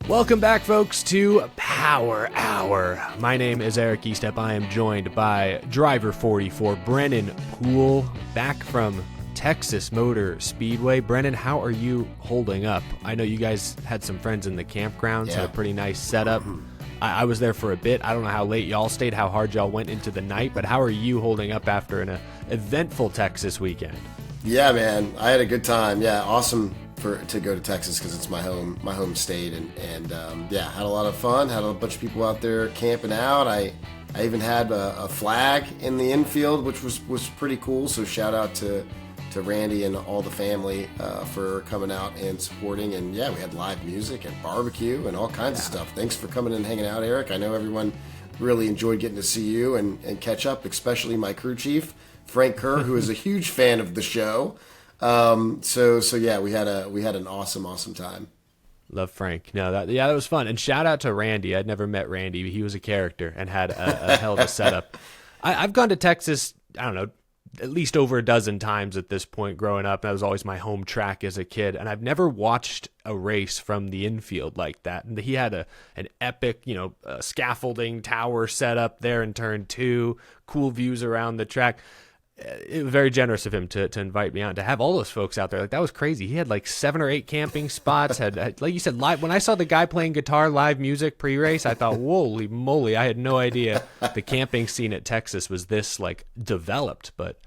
Welcome back, folks, to Power Hour. My name is Eric Eastep. I am joined by driver 44, Brennan Poole, back from Texas Motor Speedway. Brennan, how are you holding up? I know you guys had some friends in the campgrounds, had a pretty nice setup. I was there for a bit. I don't know how late y'all stayed, how hard y'all went into the night, but how are you holding up after an eventful Texas weekend? Yeah, man, I had a good time. Yeah, awesome to go to Texas because it's my home state, and yeah, had a lot of fun. Had a bunch of people out there camping out. I even had a flag in the infield, which was pretty cool. So shout out to Randy and all the family for coming out and supporting. And yeah, we had live music and barbecue and all kinds of stuff. Thanks for coming and hanging out, Eric. I know everyone really enjoyed getting to see you and catch up, especially my crew chief, Frank Kerr, who is a huge fan of the show. So yeah, we had an awesome time. Love Frank. No, that was fun. And shout out to Randy. I'd never met Randy. He was a character and had a hell of a setup. I've gone to Texas, I don't know, at least over a dozen times at this point growing up. That was always my home track as a kid. And I've never watched a race from the infield like that. And he had an epic, scaffolding tower set up there in turn 2, cool views around the track. It was very generous of him to invite me out, to have all those folks out there. Like, that was crazy. He had like 7 or 8 camping spots, had, like you said, live. When I saw the guy playing guitar live music pre-race, I thought, holy moly, I had no idea the camping scene at Texas was this like developed. But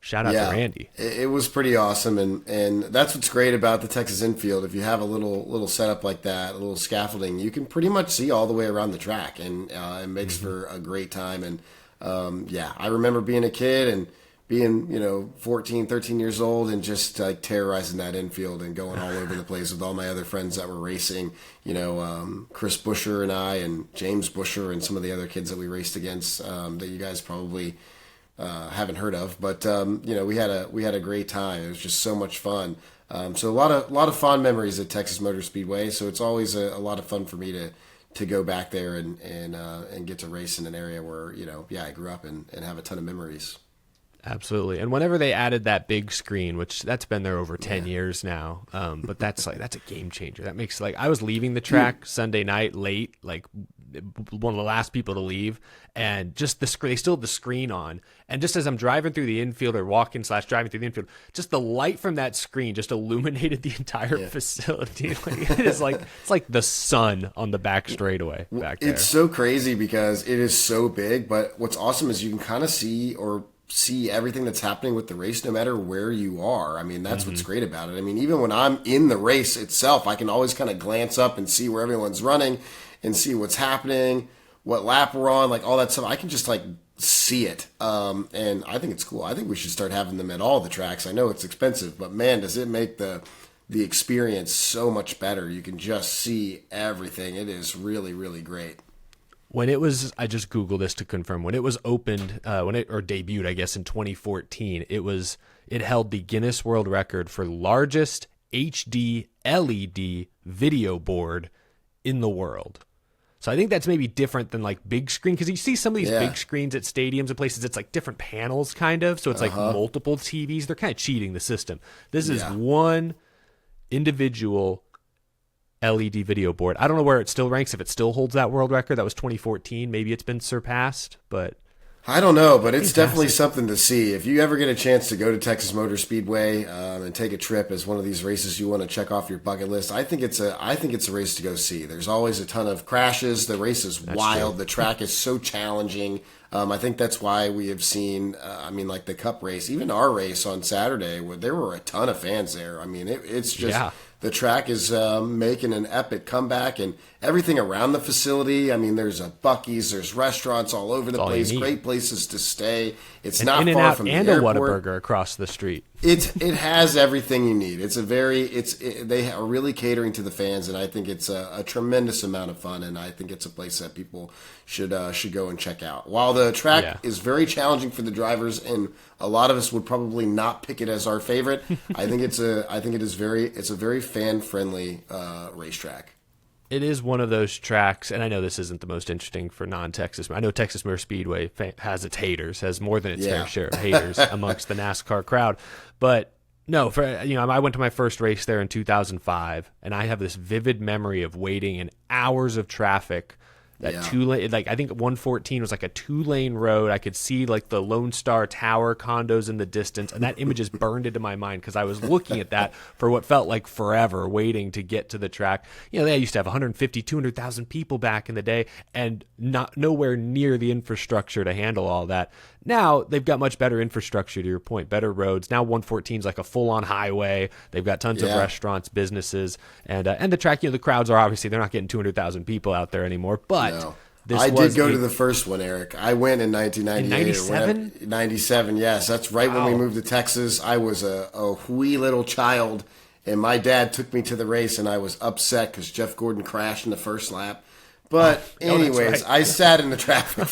shout out to Randy. It was pretty awesome, and that's what's great about the Texas infield. If you have a little setup like that, a little scaffolding, you can pretty much see all the way around the track, and it makes for a great time. And I remember being a kid and being, 14, 13 years old and just like terrorizing that infield and going all over the place with all my other friends that were racing, Chris Buscher and I and James Buscher and some of the other kids that we raced against that you guys probably haven't heard of. But, we had a great time. It was just so much fun. So a lot of fond memories at Texas Motor Speedway. So it's always a lot of fun for me to go back there and get to race in an area where, I grew up and have a ton of memories. Absolutely. And whenever they added that big screen, which that's been there over 10 years now, but that's a game changer. That makes, I was leaving the track Sunday night late, like one of the last people to leave, and just the screen, they still have the screen on. And just as I'm driving through the infield or walking/driving through the infield, just the light from that screen just illuminated the entire facility. It's like the sun on the back straightaway back there. It's so crazy because it is so big, but what's awesome is you can kind of see everything that's happening with the race no matter where you are. I mean, that's what's great about it. I mean, even when I'm in the race itself, I can always kind of glance up and see where everyone's running and see what's happening, what lap we're on, like all that stuff. I can just see it. And I think it's cool. I think we should start having them at all the tracks. I know it's expensive, but man, does it make the experience so much better. You can just see everything. It is really, really great. When it was, I just Googled this to confirm, when it was opened, or debuted, I guess, in 2014, it held the Guinness World Record for largest HD LED video board in the world. So I think that's maybe different than like big screen, because you see some of these big screens at stadiums and places, it's like different panels kind of. So it's like multiple TVs. They're kind of cheating the system. This is one individual LED video board. I don't know where it still ranks, if it still holds that world record. That was 2014. Maybe it's been surpassed, but I don't know, but it's definitely something to see. If you ever get a chance to go to Texas Motor Speedway and take a trip as one of these races you want to check off your bucket list, I think it's a race to go see. There's always a ton of crashes. The race is wild. True. The track is so challenging. I think that's why we have seen, like the Cup race, even our race on Saturday, where there were a ton of fans there. I mean, it's just the track is making an epic comeback, and everything around the facility. I mean, there's a Buc-ee's, there's restaurants all over the place, great places to stay. It's not far from the airport. And a Whataburger across the street. It has everything you need. They are really catering to the fans, and I think it's a tremendous amount of fun, and I think it's a place that people should go and check out. While the track is very challenging for the drivers, and a lot of us would probably not pick it as our favorite, I think it's a very fan friendly racetrack. It is one of those tracks, and I know this isn't the most interesting for non-Texas. I know Texas Motor Speedway has its haters, has more than its fair share of haters amongst the NASCAR crowd. But No, I went to my first race there in 2005, and I have this vivid memory of waiting in hours of traffic. That two-lane, like I think 114 was like a 2-lane road. I could see like the Lone Star Tower condos in the distance, and that image is burned into my mind because I was looking at that for what felt like forever, waiting to get to the track. They used to have 150, 200,000 people back in the day, and nowhere near the infrastructure to handle all that. Now they've got much better infrastructure, to your point, better roads. Now 114 is like a full-on highway. They've got tons of restaurants, businesses, and the track. The crowds are obviously they're not getting 200,000 people out there anymore. But I did go to the first one, Eric. I went in 1998. In 97? 97, yes. That's right when we moved to Texas. I was a wee little child, and my dad took me to the race, and I was upset because Jeff Gordon crashed in the first lap. But anyways, right. I sat in the traffic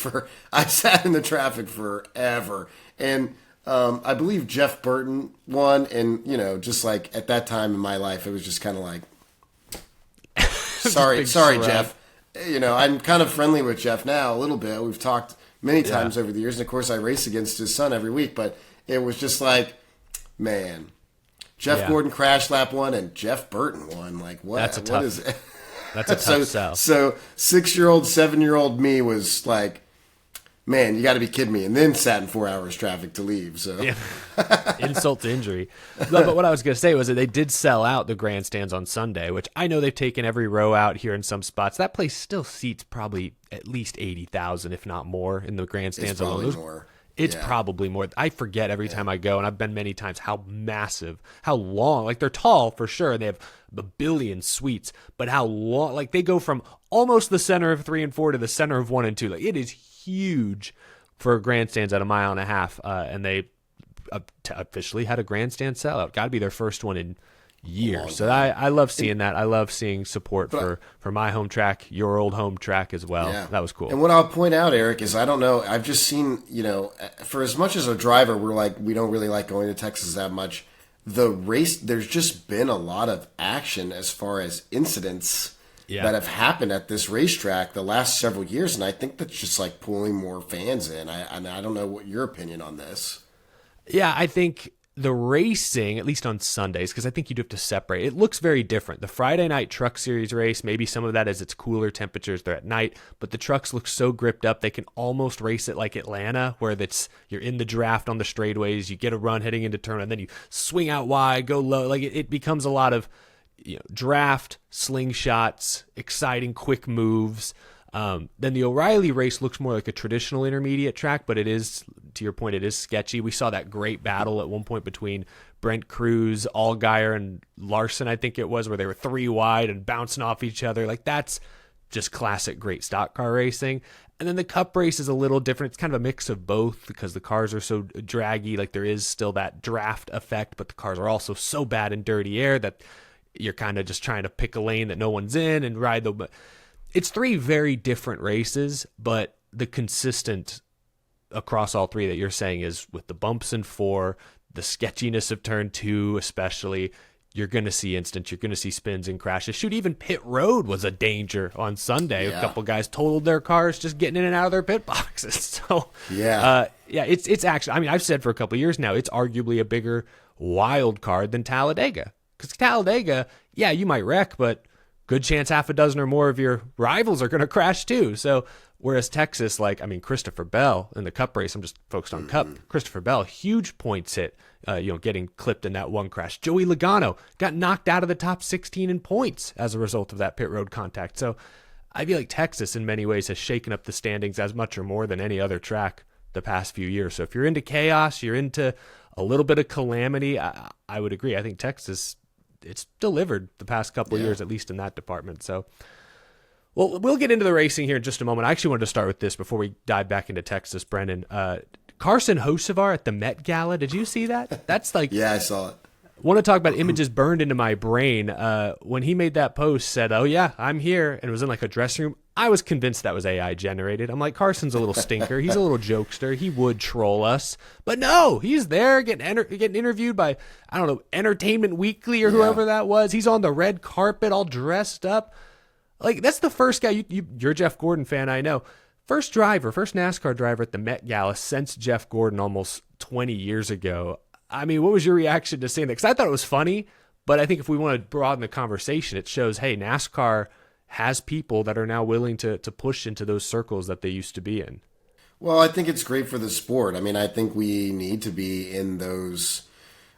forever, and I believe Jeff Burton won, and just like at that time in my life, it was just kind of like, sorry, Jeff. I'm kind of friendly with Jeff now a little bit. We've talked many times over the years, and of course, I race against his son every week. But it was just like, man, Jeff Gordon crashed lap 1, and Jeff Burton won. Like, what? What is it? That's a tough sell. So 6-year-old, 7-year-old me was like, man, you got to be kidding me. And then sat in 4 hours traffic to leave. So insult to injury. But what I was going to say was that they did sell out the grandstands on Sunday, which I know they've taken every row out here in some spots. That place still seats probably at least 80,000, if not more, in the grandstands alone. It's probably more. I forget every time I go, and I've been many times, how massive, how long. Like, they're tall for sure, and they have a billion suites, but how long. Like, they go from almost the center of 3 and 4 to the center of 1 and 2. Like, it is huge for grandstands at 1.5 miles, and they officially had a grandstand sellout. Got to be their first one in years. So I love seeing that. I love seeing support for my home track, your old home track as well. Yeah. That was cool. And what I'll point out, Eric, is I don't know. I've just seen, for as much as a driver, we don't really like going to Texas that much. The race, there's just been a lot of action as far as incidents that have happened at this racetrack the last several years. And I think that's just like pulling more fans in. I don't know what your opinion on this. Yeah, I think the racing, at least on Sundays, because I think you do have to separate, it looks very different. The Friday night Truck Series race, maybe some of that is it's cooler temperatures, they're at night, but the trucks look so gripped up, they can almost race it like Atlanta, where you're in the draft on the straightaways, you get a run heading into turn, and then you swing out wide, go low. Like it becomes a lot of draft, slingshots, exciting, quick moves. Then the O'Reilly race looks more like a traditional intermediate track, but it is, to your point, it is sketchy. We saw that great battle at one point between Brent Cruz, Allgaier, and Larson, I think it was, where they were 3 wide and bouncing off each other. Like, that's just classic great stock car racing. And then the Cup race is a little different. It's kind of a mix of both because the cars are so draggy. Like, there is still that draft effect, but the cars are also so bad in dirty air that you're kind of just trying to pick a lane that no one's in and ride the... It's 3 very different races, but the consistent across all 3 that you're saying is with the bumps in 4, the sketchiness of turn 2 especially, you're going to see incidents, you're going to see spins and crashes. Shoot, even pit road was a danger on Sunday. A couple guys totaled their cars just getting in and out of their pit boxes. So, it's actually, I mean, I've said for a couple of years now, it's arguably a bigger wild card than Talladega. Because Talladega, you might wreck, but good chance half a dozen or more of your rivals are going to crash too. So whereas Texas, Christopher Bell in the Cup race, I'm just focused on Cup. Christopher Bell, huge points hit, getting clipped in that one crash. Joey Logano got knocked out of the top 16 in points as a result of that pit road contact. So I feel like Texas in many ways has shaken up the standings as much or more than any other track the past few years. So if you're into chaos, you're into a little bit of calamity, I would agree. I think Texas, it's delivered the past couple of years, at least in that department. So, well, we'll get into the racing here in just a moment. I actually wanted to start with this before we dive back into Texas, Brennan. Carson Hocevar at the Met Gala. Did you see that? That's like... Yeah, I saw it. Want to talk about images burned into my brain. When he made that post, said, "Oh yeah, I'm here," and was in like a dressing room, I was convinced that was AI generated. I'm like, Carson's a little stinker. He's a little jokester. He would troll us, but no, he's there getting interviewed by, I don't know, Entertainment Weekly or whoever that was. He's on the red carpet, all dressed up. Like, that's the first guy. You're a Jeff Gordon fan, I know. First NASCAR driver at the Met Gala since Jeff Gordon almost 20 years ago. I mean, what was your reaction to seeing that? Because I thought it was funny, but I think if we want to broaden the conversation, it shows, hey, NASCAR has people that are now willing to push into those circles that they used to be in. Well, I think it's great for the sport. I mean, I think we need to be in those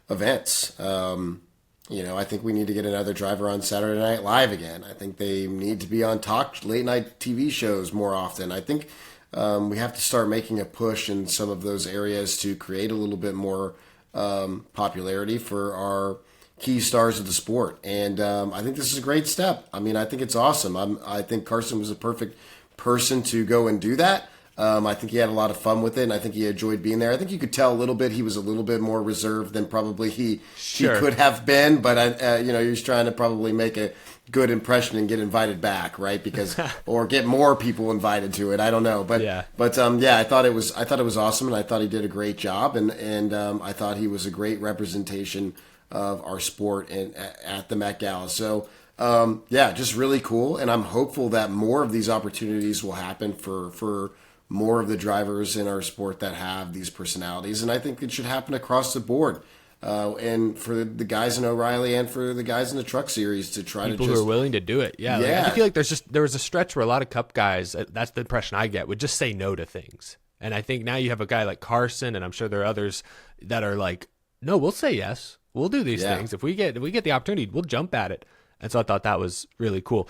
events. I think we need to get another driver on Saturday Night Live again. I think they need to be on late night TV shows more often. I think we have to start making a push in some of those areas to create a little bit more popularity for our key stars of the sport. And I think this is a great step. I mean, I think it's awesome. I think Carson was a perfect person to go and do that. I think he had a lot of fun with it, and I think he enjoyed being there. I think you could tell a little bit he was a little bit more reserved than probably he could have been, but he was trying to probably make a good impression and get invited back, right? Because or get more people invited to it. I don't know, but I thought it was awesome, and I thought he did a great job, and I thought he was a great representation of our sport at the Met Gala. So. Just really cool, and I'm hopeful that more of these opportunities will happen for more of the drivers in our sport that have these personalities, and I think it should happen across the board. And for the guys in O'Reilly and for the guys in the Truck Series to try people to who are willing to do it. Yeah. Like, I feel like there was a stretch where a lot of Cup guys, that's the impression I get, would just say no to things. And I think now you have a guy like Carson, and I'm sure there are others that are like, no, we'll say yes. We'll do these things. If we get the opportunity, we'll jump at it. And so I thought that was really cool.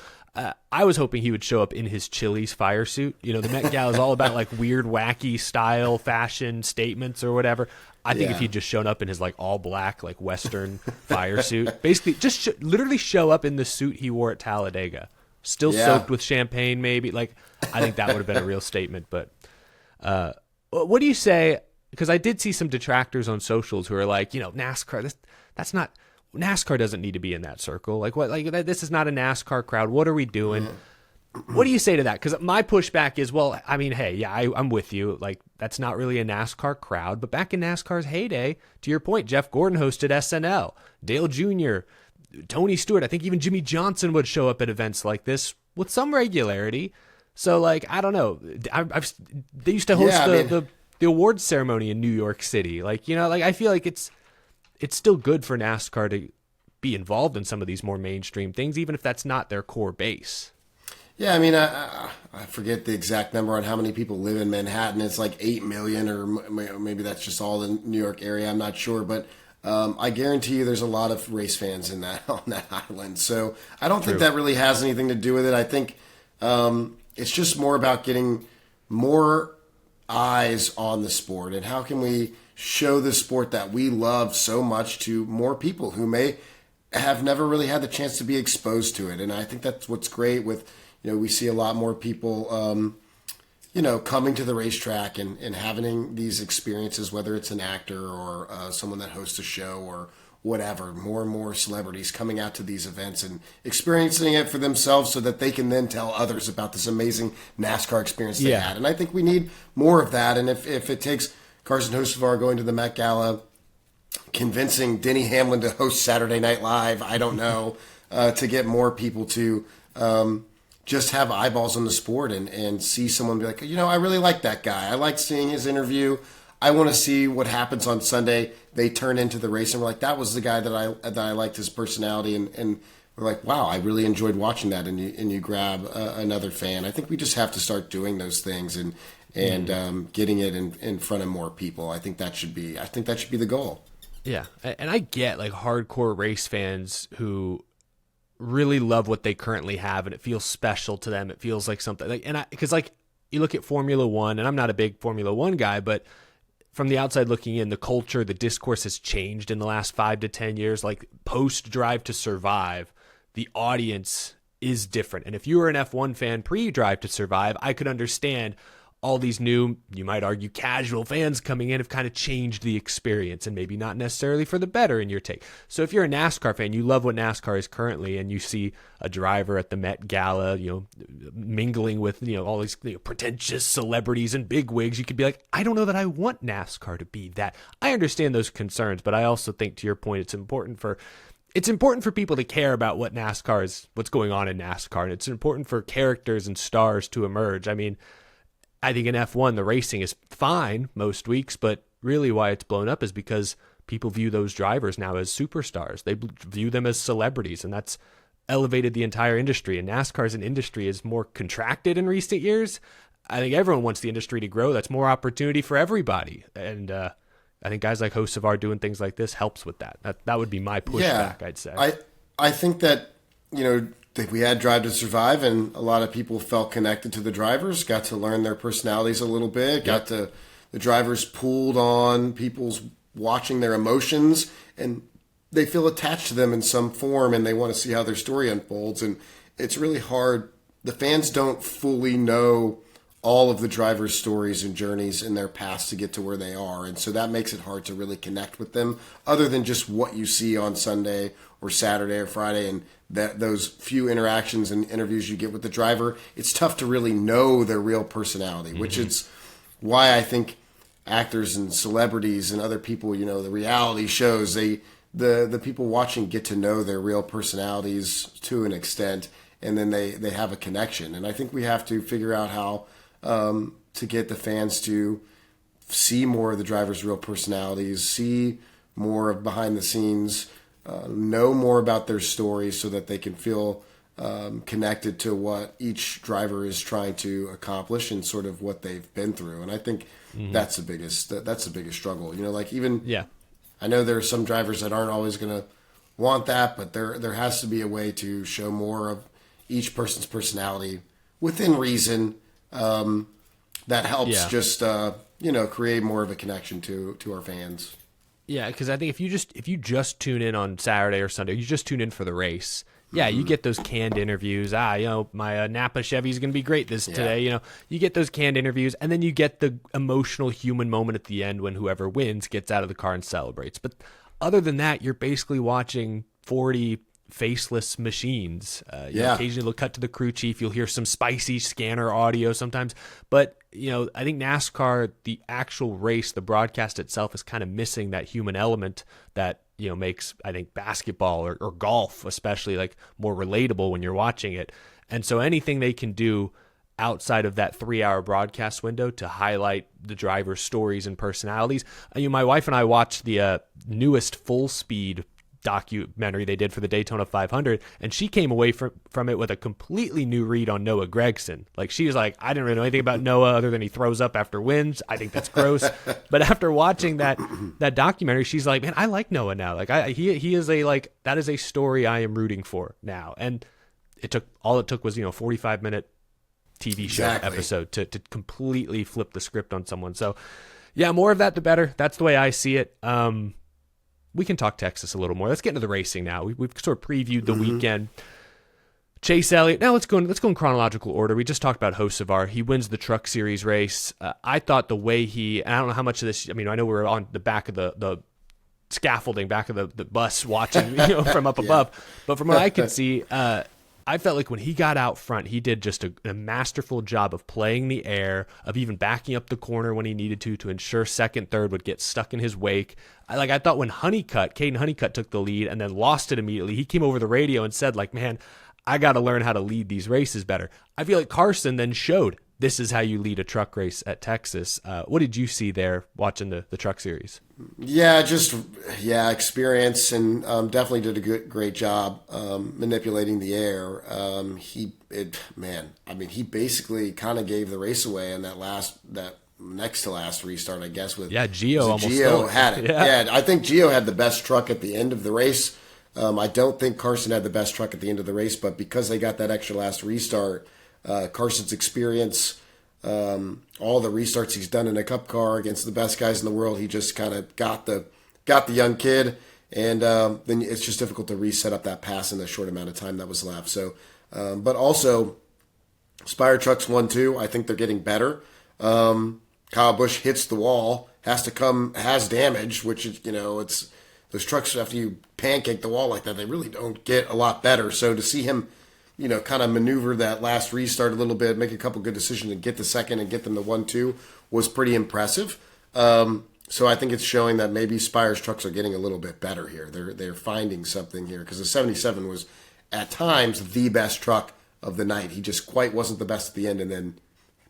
I was hoping he would show up in his Chili's fire suit. The Met Gala is all about like weird, wacky style, fashion statements or whatever. I think if he'd just shown up in his like all black, like Western fire suit, basically just literally show up in the suit he wore at Talladega, still soaked with champagne, maybe. Like, I think that would have been a real statement. But what do you say? Because I did see some detractors on socials who are like, NASCAR, that's not. NASCAR doesn't need to be in that circle. Like what? Like this is not a NASCAR crowd. What are we doing? What do you say to that? Because my pushback is, well, I mean, hey, I'm with you. Like that's not really a NASCAR crowd. But back in NASCAR's heyday, to your point, Jeff Gordon hosted SNL, Dale Jr., Tony Stewart. I think even Jimmy Johnson would show up at events like this with some regularity. So like, I don't know. They used to host the awards ceremony in New York City. Like I feel like it's still good for NASCAR to be involved in some of these more mainstream things, even if that's not their core base. Yeah, I mean, I forget the exact number on how many people live in Manhattan. It's like 8 million, or maybe that's just all the New York area. I'm not sure, but I guarantee you there's a lot of race fans on that island. So I don't think that really has anything to do with it. I think it's just more about getting more eyes on the sport, and how can we show the sport that we love so much to more people who may have never really had the chance to be exposed to it. And I think that's what's great with, we see a lot more people, coming to the racetrack and having these experiences, whether it's an actor or someone that hosts a show or whatever. More and more celebrities coming out to these events and experiencing it for themselves so that they can then tell others about this amazing NASCAR experience they had. And I think we need more of that. And if it takes Carson Hocevar going to the Met Gala, convincing Denny Hamlin to host Saturday Night Live, I don't know, to get more people to just have eyeballs on the sport and see someone be like, I really like that guy. I like seeing his interview. I want to see what happens on Sunday. They turn into the race and we're like, that was the guy that I liked his personality. And we're like, wow, I really enjoyed watching that. And you grab another fan. I think we just have to start doing those things and getting it in front of more people. I think that should be the goal. Yeah, and I get like hardcore race fans who really love what they currently have, and it feels special to them. It feels like something like, because like you look at Formula One, and I'm not a big Formula One guy, but from the outside looking in, the culture, the discourse has changed in the last 5 to 10 years. Like post Drive to Survive, the audience is different. And if you were an F1 fan pre Drive to Survive, I could understand all these new, you might argue, casual fans coming in have kind of changed the experience, and maybe not necessarily for the better in your take. So if you're a NASCAR fan, you love what NASCAR is currently, and you see a driver at the Met Gala, mingling with, all these pretentious celebrities and bigwigs, you could be like, I don't know that I want NASCAR to be that. I understand those concerns, but I also think, to your point, it's important for people to care about what NASCAR is, what's going on in NASCAR, and it's important for characters and stars to emerge. I mean, I think in F1, the racing is fine most weeks, but really why it's blown up is because people view those drivers now as superstars. They view them as celebrities, and that's elevated the entire industry. And NASCAR as an industry is more contracted in recent years. I think everyone wants the industry to grow. That's more opportunity for everybody. And I think guys like Hocevar doing things like this helps with that. That would be my pushback, I'd say. I think that, we had Drive to Survive, and a lot of people felt connected to the drivers, got to learn their personalities a little bit, got to the drivers pulled on people's watching their emotions, and they feel attached to them in some form, and they want to see how their story unfolds. And it's really hard. The fans don't fully know all of the drivers' stories and journeys in their past to get to where they are. And so that makes it hard to really connect with them other than just what you see on Sunday or Saturday or Friday and those few interactions and interviews you get with the driver. It's tough to really know their real personality, which is why I think actors and celebrities and other people, the reality shows, the people watching get to know their real personalities to an extent, and then they have a connection. And I think we have to figure out how to get the fans to see more of the drivers' real personalities, see more of behind the scenes, know more about their stories so that they can feel connected to what each driver is trying to accomplish and sort of what they've been through. And I think that's the biggest struggle. I know there are some drivers that aren't always going to want that, but there has to be a way to show more of each person's personality within reason. That helps create more of a connection to our fans. Yeah, because I think if you just tune in on Saturday or Sunday, you just tune in for the race. Yeah, you get those canned interviews. My Napa Chevy is going to be great today. You get those canned interviews, and then you get the emotional human moment at the end when whoever wins gets out of the car and celebrates. But other than that, you're basically watching 40 faceless machines. Occasionally they'll cut to the crew chief. You'll hear some spicy scanner audio sometimes. But, I think NASCAR, the actual race, the broadcast itself is kind of missing that human element that, makes, I think, basketball or golf especially like more relatable when you're watching it. And so anything they can do outside of that 3-hour broadcast window to highlight the driver's stories and personalities. My wife and I watched the newest Full Speed documentary they did for the Daytona 500, and she came away from it with a completely new read on Noah Gragson. Like, she was like, I didn't really know anything about Noah other than he throws up after wins. I think that's gross. But after watching that documentary, she's like, man, I like Noah now. Like, he is that is a story I am rooting for now. And it took 45-minute TV show episode to completely flip the script on someone. So yeah, more of that the better. That's the way I see it. We can talk Texas a little more. Let's get into the racing now. We've sort of previewed the weekend. Chase Elliott. Now let's go in chronological order. We just talked about Hocevar. He wins the Truck Series race. I thought the way and I don't know how much of this, I know we were on the back of the scaffolding, back of the bus watching from up above. But from what I could see, I felt like when he got out front, he did just a masterful job of playing the air, of even backing up the corner when he needed to ensure second, third would get stuck in his wake. I thought when Caden Honeycutt took the lead and then lost it immediately, he came over the radio and said, man, I got to learn how to lead these races better. I feel like Carson then showed this is how you lead a truck race at Texas. What did you see there watching the Truck Series? Yeah, experience, and definitely did a great job manipulating the air. He basically kind of gave the race away in that next to last restart, I guess. Gio had it. Yeah, I think Gio had the best truck at the end of the race. I don't think Carson had the best truck at the end of the race, but because they got that extra last restart, Carson's experience, all the restarts he's done in a Cup car against the best guys in the world, he just kind of got the young kid, and then it's just difficult to reset up that pass in the short amount of time that was left. So, but also, Spire Trucks 1-2, I think they're getting better. Kyle Busch hits the wall, has damage, which is, it's those trucks after you pancake the wall like that, they really don't get a lot better. So to see him, kind of maneuver that last restart a little bit, make a couple good decisions and get the second and get them to 1-2 was pretty impressive. So I think it's showing that maybe Spire's trucks are getting a little bit better here. They're finding something here, because the 77 was at times the best truck of the night. He just quite wasn't the best at the end, and then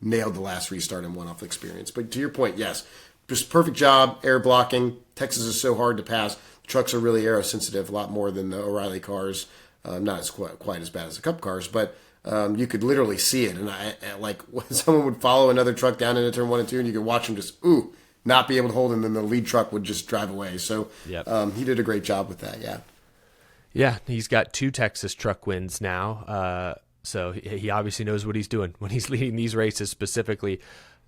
nailed the last restart and won off the experience. But to your point, yes, just perfect job, air blocking. Texas is so hard to pass. Trucks are really aero sensitive, a lot more than the O'Reilly cars. Not as quite as bad as the Cup cars, but you could literally see it. And I like when someone would follow another truck down into turn 1 and 2, and you could watch them just not be able to hold him, and then the lead truck would just drive away. So he did a great job with that. Yeah. Yeah, he's got 2 Texas truck wins now. So he obviously knows what he's doing when he's leading these races specifically.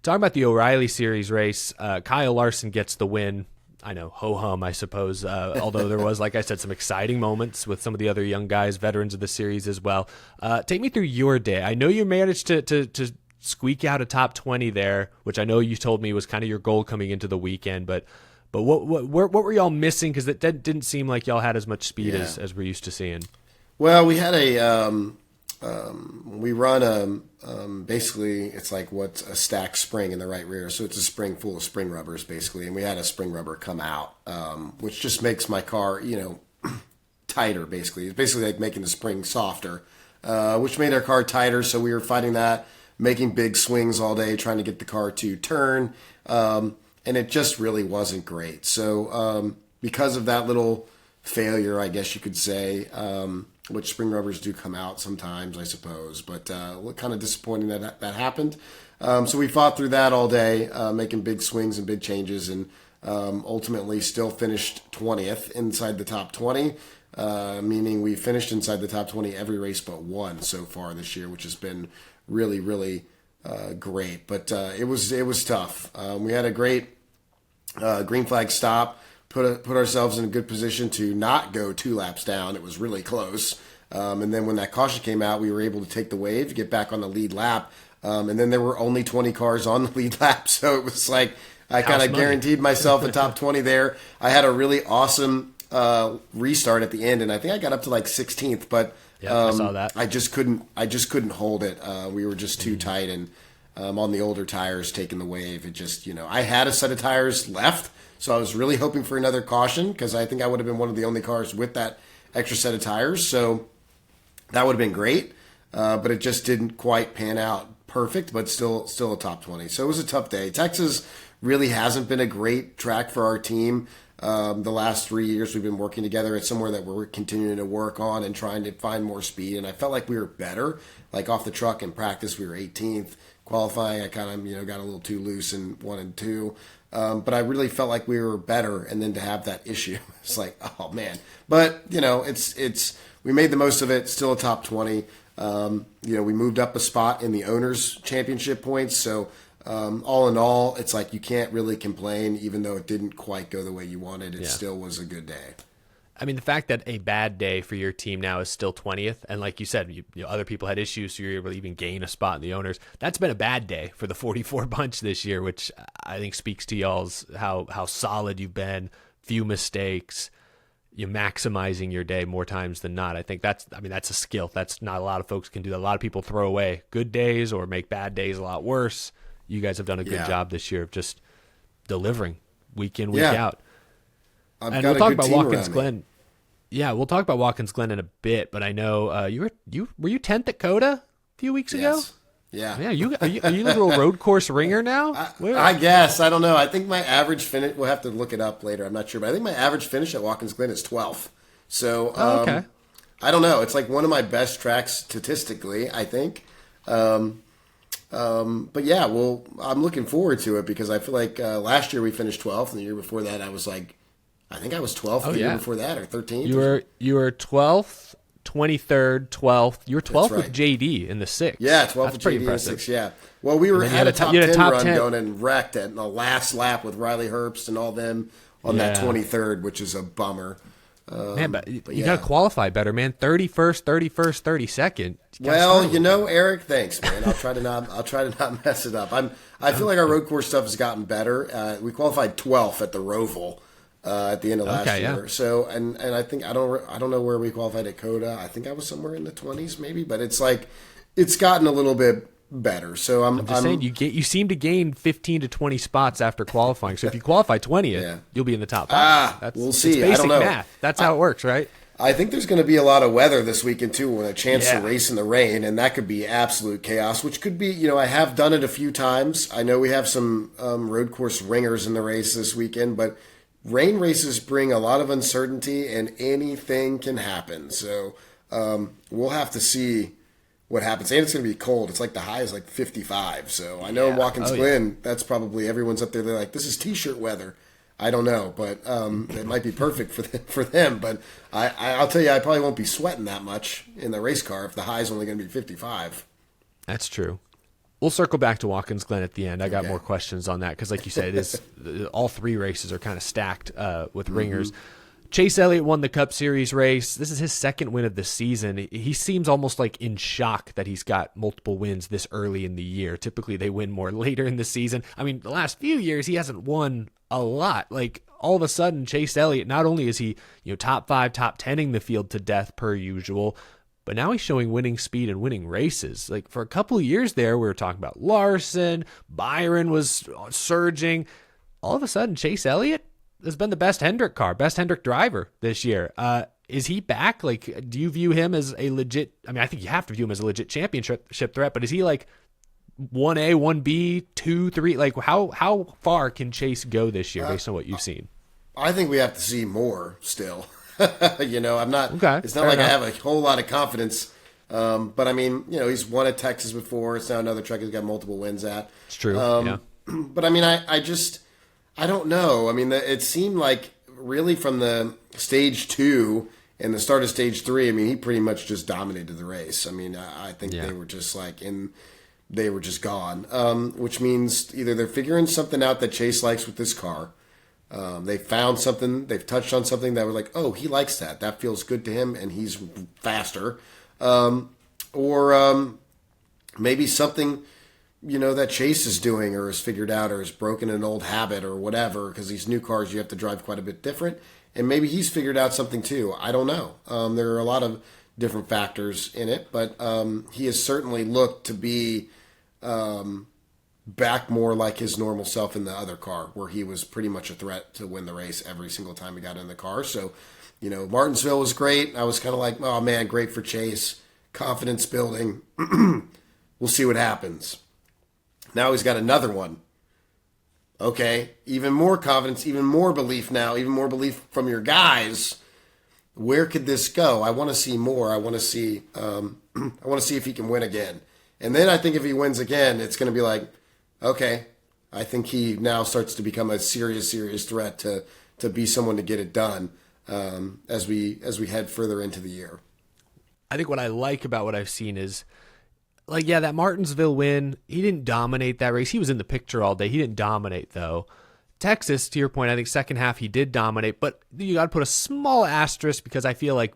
Talking about the O'Reilly Series race, Kyle Larson gets the win. I know, ho-hum, I suppose, although there was, like I said, some exciting moments with some of the other young guys, veterans of the series as well. Take me through your day. I know you managed to squeak out a top 20 there, which I know you told me was kind of your goal coming into the weekend, but what were y'all missing? Because it didn't seem like y'all had as much speed as we're used to seeing. Well, we had we run basically it's like what's a stacked spring in the right rear, so it's a spring full of spring rubbers basically, and we had a spring rubber come out, which just makes my car tighter basically. It's basically like making the spring softer, which made our car tighter. So we were fighting that, making big swings all day, trying to get the car to turn, and it just really wasn't great. So because of that little failure, I guess you could say, which spring rubbers do come out sometimes, I suppose, but kind of disappointing that happened. So we fought through that all day, making big swings and big changes, and ultimately still finished 20th inside the top 20, meaning we finished inside the top 20 every race but one so far this year, which has been really, really great. But it was tough. We had a great green flag stop. Put ourselves in a good position to not go 2 laps down. It was really close. And then when that caution came out, we were able to take the wave, get back on the lead lap. And then there were only 20 cars on the lead lap. So it was like I kind of guaranteed myself a top 20 there. I had a really awesome restart at the end, and I think I got up to like 16th. But I saw that. I just couldn't hold it. We were just too tight, and on the older tires taking the wave. It just, I had a set of tires left. So I was really hoping for another caution because I think I would have been one of the only cars with that extra set of tires. So that would have been great, but it just didn't quite pan out perfect, but still a top 20. So it was a tough day. Texas really hasn't been a great track for our team. The last 3 years we've been working together. It's somewhere that we're continuing to work on and trying to find more speed. And I felt like we were better. Like off the truck in practice, we were 18th. Qualifying, I kind of got a little too loose in 1 and 2. But I really felt like we were better, and then to have that issue, it's like, oh man. But it's we made the most of it. Still a top 20. We moved up a spot in the owners' championship points. So all in all, it's like you can't really complain, even though it didn't quite go the way you wanted. It still was a good day. I mean, the fact that a bad day for your team now is still 20th, and like you said, other people had issues, so you're able to even gain a spot in the owners. That's been a bad day for the 44 bunch this year, which I think speaks to y'all's how solid you've been, few mistakes, you're maximizing your day more times than not. I think that's a skill. That's not a lot of folks can do that. A lot of people throw away good days or make bad days a lot worse. You guys have done a good job this year of just delivering week in, week out. And we'll talk about Watkins Glen. Yeah, we'll talk about Watkins Glen in a bit, but I know were you 10th at Coda a few weeks ago? Yeah. Yeah, are you a little road course ringer now? I guess. I don't know. I think my average finish, we'll have to look it up later. I'm not sure, but I think my average finish at Watkins Glen is 12th. So, okay. I don't know. It's like one of my best tracks statistically, I think. But yeah, well, I'm looking forward to it because I feel like last year we finished 12th, and the year before that I was 12th the year before that, or 13th. You were 12th, 23rd, 12th. You were 12th with JD in the 6th. Yeah, 12th with JD in the 6th, yeah. Well, we had a top 10 run going and wrecked it in the last lap with Riely Herbst and all them on that 23rd, which is a bummer. But you got to qualify better, man. 31st, 32nd. Well, Eric, thanks, man. I'll try to not mess it up. I feel like our road course stuff has gotten better. We qualified 12th at the Roval. At the end of last year. Yeah. So, and I think, I don't know where we qualified at Coda. I think I was somewhere in the 20s maybe, but it's like, it's gotten a little bit better. So I'm just saying you seem to gain 15 to 20 spots after qualifying. So if you qualify 20th, you'll be in the top 5. We'll see. It's basic I don't know. math. That's how it works, right? I think there's going to be a lot of weather this weekend too, and a chance to race in the rain, and that could be absolute chaos. Which could be, I have done it a few times. I know we have some road course ringers in the race this weekend, but rain races bring a lot of uncertainty, and anything can happen. So we'll have to see what happens. And it's going to be cold. It's like the high is like 55. So I know in Watkins Glen, that's probably everyone's up there. They're like, this is t-shirt weather. I don't know, but it might be perfect for them. But I'll tell you, I probably won't be sweating that much in the race car if the high is only going to be 55. That's true. We'll circle back to Watkins Glen at the end. I got more questions on that because, like you said, it is all three races are kind of stacked with ringers. Chase Elliott won the Cup Series race. This is his second win of the season. He seems almost like in shock that he's got multiple wins this early in the year. Typically, they win more later in the season. I mean, the last few years, he hasn't won a lot. Like, all of a sudden, Chase Elliott, not only is he top 5, top 10ing the field to death per usual, but now he's showing winning speed and winning races. Like, for a couple of years there, we were talking about Larson, Byron was surging. All of a sudden, Chase Elliott has been the best Hendrick driver this year. Is he back? Like, do you view him as a legit, I mean, I think you have to view him as a legit championship threat, but is he like 1A, 1B, 2, 3? Like, how far can Chase go this year based on what you've seen? I think we have to see more still. I'm not, it's not like enough. I have a whole lot of confidence. But I mean, he's won at Texas before. It's now another track he's got multiple wins at. It's true. But I mean, I don't know. I mean, it seemed like really from the stage 2 and the start of stage 3, I mean, he pretty much just dominated the race. I mean, I think they were just they were just gone, which means either they're figuring something out that Chase likes with this car. They found something, they've touched on something that was like, oh, he likes that. That feels good to him, and he's faster. Or maybe something, that Chase is doing or has figured out or has broken an old habit or whatever, because these new cars you have to drive quite a bit different. And maybe he's figured out something too. I don't know. There are a lot of different factors in it, but he has certainly looked to be back more like his normal self in the other car, where he was pretty much a threat to win the race every single time he got in the car. So, Martinsville was great. I was kind of like, oh man, great for Chase. Confidence building. We'll see what happens. Now he's got another one. Okay, even more confidence, even more belief now, even more belief from your guys. Where could this go? I want to see more. I want to see if he can win again. And then I think if he wins again, it's going to be like, okay, I think he now starts to become a serious threat to be someone to get it done as we head further into the year. I think what I like about what I've seen is, like, that Martinsville win, he didn't dominate that race. He was in the picture all day. He didn't dominate, though. Texas, to your point, I think second half he did dominate, but you got to put a small asterisk because I feel like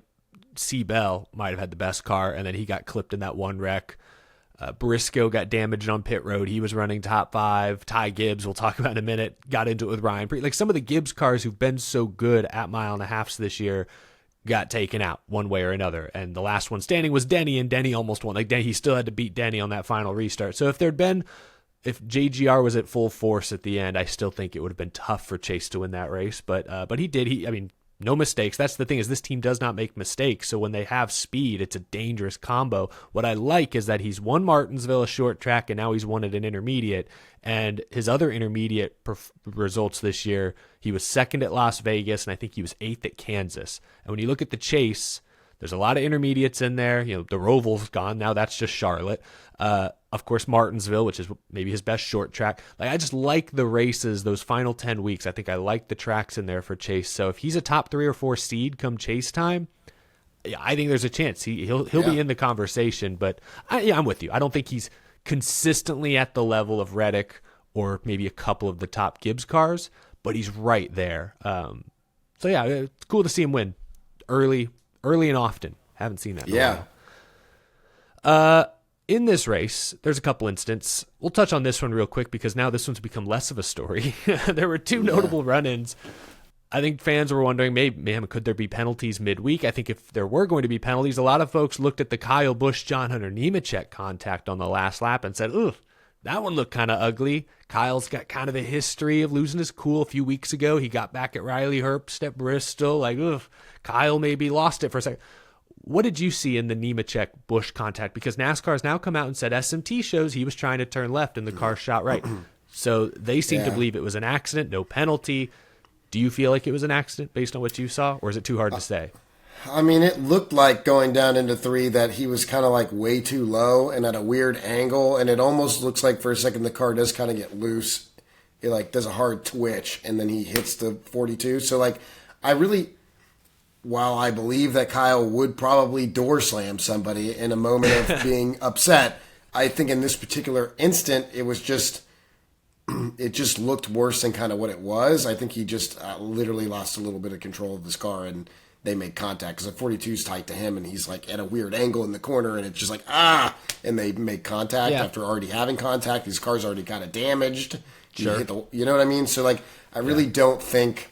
C. Bell might have had the best car, and then he got clipped in that one wreck. Briscoe got damaged on pit road. He was running top 5. Ty Gibbs, we'll talk about in a minute, got into it with Ryan Preece. Like, some of the Gibbs cars who've been so good at mile and a halfs this year got taken out one way or another. And the last one standing was Denny, and Denny almost won. Like, he still had to beat Denny on that final restart. So if JGR was at full force at the end, I still think it would have been tough for Chase to win that race. But he did. I mean, no mistakes. That's the thing, is this team does not make mistakes. So when they have speed, it's a dangerous combo. What I like is that he's won Martinsville, a short track, and now he's won at an intermediate. And his other intermediate results this year, he was second at Las Vegas, and I think he was 8th at Kansas. And when you look at the Chase, there's a lot of intermediates in there. The Roval's gone. Now that's just Charlotte. Of course, Martinsville, which is maybe his best short track. Like, I just like the races, those final 10 weeks. I think I like the tracks in there for Chase. So if he's a top 3 or 4 seed come Chase time, I think there's a chance he'll be in the conversation. But I'm with you. I don't think he's consistently at the level of Reddick or maybe a couple of the top Gibbs cars, but he's right there. So yeah, it's cool to see him win early and often. Haven't seen that in a while. In this race, there's a couple instances. We'll touch on this one real quick because now this one's become less of a story. There were 2 notable run-ins. I think fans were wondering, maybe could there be penalties midweek? I think if there were going to be penalties, a lot of folks looked at the Kyle Busch, John Hunter Nemechek contact on the last lap and said, ugh, That one looked kind of ugly. Kyle's got kind of a history of losing his cool a few weeks ago. He got back at Riely Herbst at Bristol. Like, ugh, Kyle maybe lost it for a second. What did you see in the Nemechek Busch contact? Because NASCAR has now come out and said SMT shows he was trying to turn left and the car shot right. So they seem to believe it was an accident, no penalty. Do you feel like it was an accident based on what you saw, or is it too hard to say? I mean, it looked like going down into 3 that he was kind of like way too low and at a weird angle, and it almost looks like for a second the car does kind of get loose. It like does a hard twitch, and then he hits the 42. So like, while I believe that Kyle would probably door slam somebody in a moment of being upset, I think in this particular instant, it just looked worse than kind of what it was. I think he just literally lost a little bit of control of his car, and they made contact because the 42 is tight to him, and he's like at a weird angle in the corner, and it's just like, and they make contact after already having contact. His car's already kind of damaged. Sure. You know what I mean? So like, I really don't think...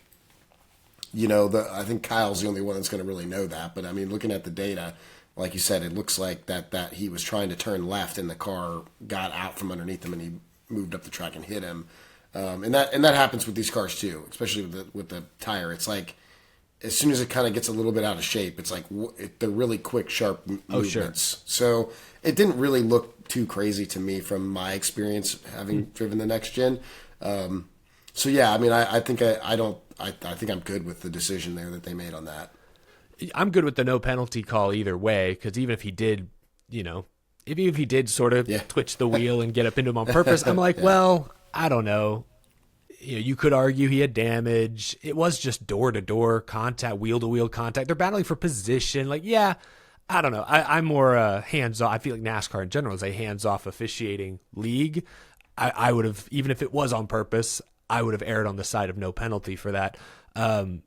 I think Kyle's the only one that's going to really know that. But I mean, looking at the data, like you said, it looks like that he was trying to turn left and the car got out from underneath him and he moved up the track and hit him. And that happens with these cars too, especially with the tire. It's like as soon as it kind of gets a little bit out of shape, it's like they're really quick, sharp movements. Sure. So it didn't really look too crazy to me from my experience having driven the next gen. So yeah, I mean, I think I think I'm good with the decision there that they made on that. I'm good with the no penalty call either way, because even if he did, even if he did sort of twitch the wheel and get up into him on purpose, I'm like, well, I don't know. You could argue he had damage. It was just door-to-door contact, wheel-to-wheel contact. They're battling for position. Like, yeah, I don't know. I'm more hands-off. I feel like NASCAR in general is a hands-off officiating league. I would have, even if it was on purpose, I would have erred on the side of no penalty for that. But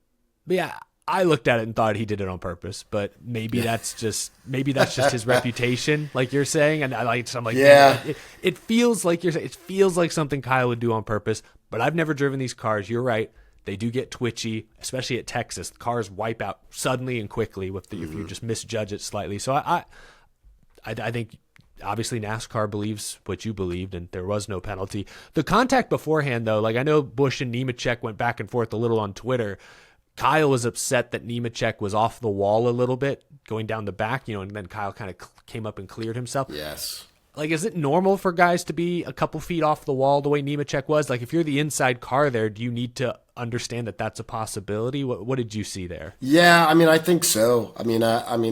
yeah, I looked at it and thought he did it on purpose, but maybe that's just his reputation, like you're saying. And I'm like, yeah, it feels like it feels like something Kyle would do on purpose, but I've never driven these cars. You're right. They do get twitchy, especially at Texas. The cars wipe out suddenly and quickly if you just misjudge it slightly. So I think, obviously NASCAR believes what you believed, and there was no penalty. The contact beforehand, though, like I know Busch and Nemechek went back and forth a little on Twitter. Kyle was upset that Nemechek was off the wall a little bit going down the back, and then Kyle kind of came up and cleared himself. Yes. Like, is it normal for guys to be a couple feet off the wall the way Nemechek was? Like, if you're the inside car there, do you need to understand that that's a possibility? What did you see there? Yeah, I mean, I think so. I mean,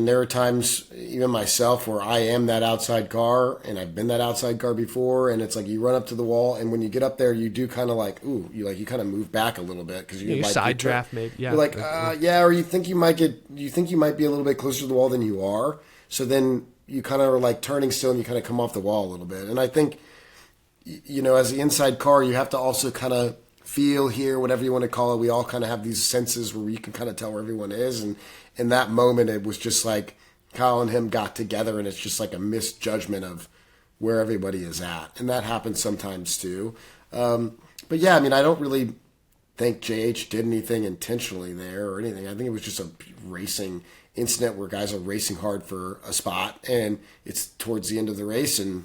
there are times, even myself, where I am that outside car, and I've been that outside car before, and it's like you run up to the wall, and when you get up there, you do kind of like, you kind of move back a little bit because you side draft maybe. Yeah, you're like, or you think you might be a little bit closer to the wall than you are. So then you kind of are like turning still, and you kind of come off the wall a little bit. And I think, as the inside car, you have to also kind of feel, hear, whatever you want to call it. We all kind of have these senses where you can kind of tell where everyone is. And in that moment, it was just like Kyle and him got together, and it's just like a misjudgment of where everybody is at. And that happens sometimes too. But yeah, I mean, I don't really think JH did anything intentionally there or anything. I think it was just a racing incident where guys are racing hard for a spot, and it's towards the end of the race, and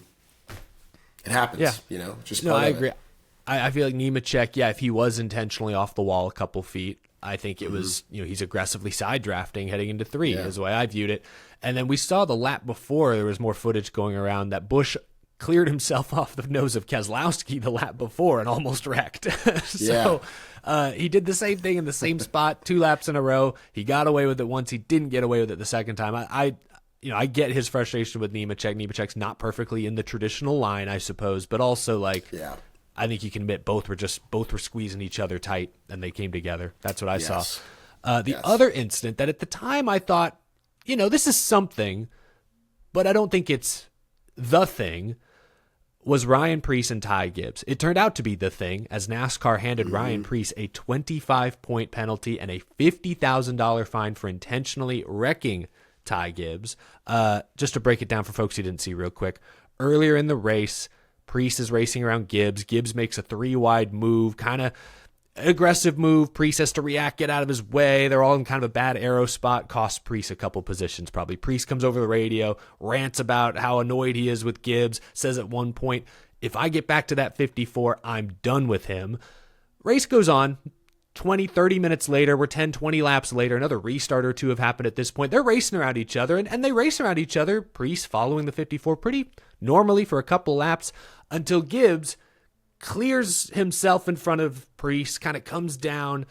it happens. Yeah. Just no, I agree. I feel like Nemechek, if he was intentionally off the wall a couple feet, I think it was, he's aggressively side drafting heading into 3 is the way I viewed it. And then we saw the lap before, there was more footage going around that Busch cleared himself off the nose of Keselowski the lap before and almost wrecked. So he did the same thing in the same spot 2 laps in a row. He got away with it once. He didn't get away with it the second time. I get his frustration with Nemechek. Nemechek's not perfectly in the traditional line, I suppose, but also I think you can admit both were squeezing each other tight, and they came together. That's what I saw. The other incident that at the time I thought, this is something, but I don't think it's the thing, was Ryan Preece and Ty Gibbs. It turned out to be the thing, as NASCAR handed Ryan Preece a 25-point penalty and a $50,000 fine for intentionally wrecking Ty Gibbs. Just to break it down for folks who didn't see real quick, earlier in the race, Preece is racing around Gibbs. Gibbs makes a 3-wide move, kind of aggressive move. Preece has to react, get out of his way. They're all in kind of a bad aero spot. Costs Preece a couple positions probably. Preece comes over the radio, rants about how annoyed he is with Gibbs, says at one point, if I get back to that 54, I'm done with him. Race goes on. 20, 30 minutes later, we're 10, 20 laps later, another restart or two have happened at this point. They're racing around each other, and they race around each other, Preece following the 54 pretty normally for a couple laps, until Gibbs clears himself in front of Preece, kind of comes down,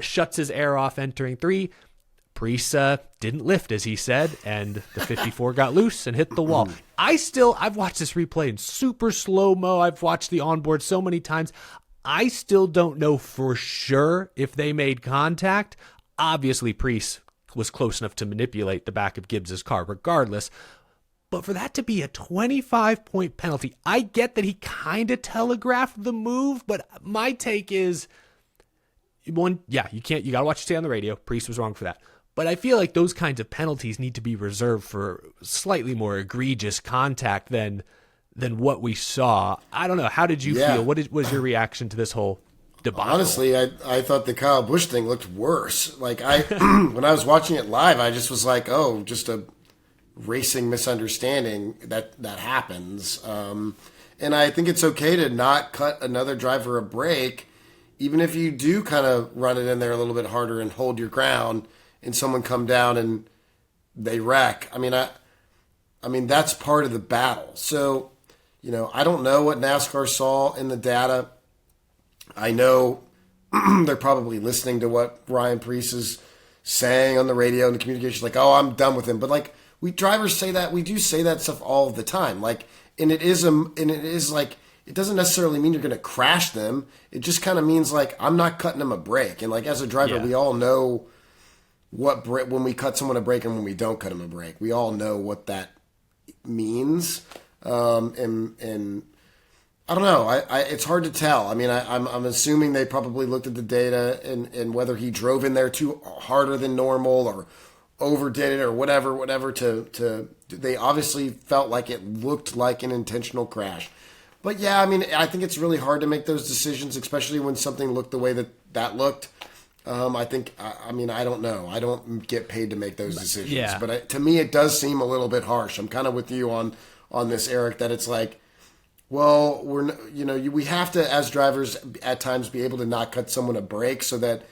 shuts his air off entering 3. Preece didn't lift, as he said, and the 54 got loose and hit the wall. I've watched this replay in super slow-mo. I've watched the onboard so many times. I still don't know for sure if they made contact. Obviously, Preece was close enough to manipulate the back of Gibbs's car regardless. But for that to be a 25-point penalty, I get that he kind of telegraphed the move, but my take is, you got to watch it stay on the radio. Preece was wrong for that. But I feel like those kinds of penalties need to be reserved for slightly more egregious contact than what we saw. I don't know. How did you feel? What was your reaction to this whole debacle? Honestly, I thought the Kyle Busch thing looked worse. Like when I was watching it live, I just was like, oh, just a racing misunderstanding that happens. And I think it's okay to not cut another driver a break, even if you do kind of run it in there a little bit harder and hold your ground and someone come down and they wreck. I mean, that's part of the battle. So, I don't know what NASCAR saw in the data. I know they're probably listening to what Ryan Preece is saying on the radio and the communication, like, oh, I'm done with him. But like we drivers say that, we do say that stuff all the time. Like, and it is like, it doesn't necessarily mean you're going to crash them. It just kind of means like, I'm not cutting them a break. And like, as a driver, we all know when we cut someone a break and when we don't cut them a break, we all know what that means. And I don't know. It's hard to tell. I mean, I'm assuming they probably looked at the data and whether he drove in there too harder than normal or overdid it or whatever to they obviously felt like it looked like an intentional crash. But yeah, I mean, I think it's really hard to make those decisions, especially when something looked the way that looked. I think, I mean, I don't know. I don't get paid to make those decisions. Yeah. But to me, it does seem a little bit harsh. I'm kind of with you on this, Eric, that it's like, well, we have to, as drivers, at times be able to not cut someone a break so that,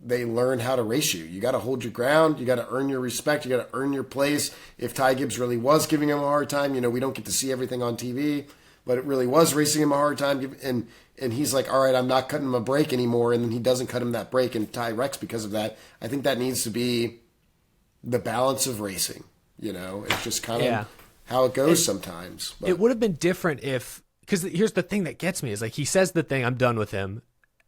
they learn how to race you. You got to hold your ground. You got to earn your respect. You got to earn your place. If Ty Gibbs really was giving him a hard time, we don't get to see everything on TV, but it really was racing him a hard time. And he's like, all right, I'm not cutting him a break anymore. And then he doesn't cut him that break and Ty wrecks because of that. I think that needs to be the balance of racing. It's just kind of how it goes sometimes. But. It would have been different because here's the thing that gets me is like, he says the thing, I'm done with him.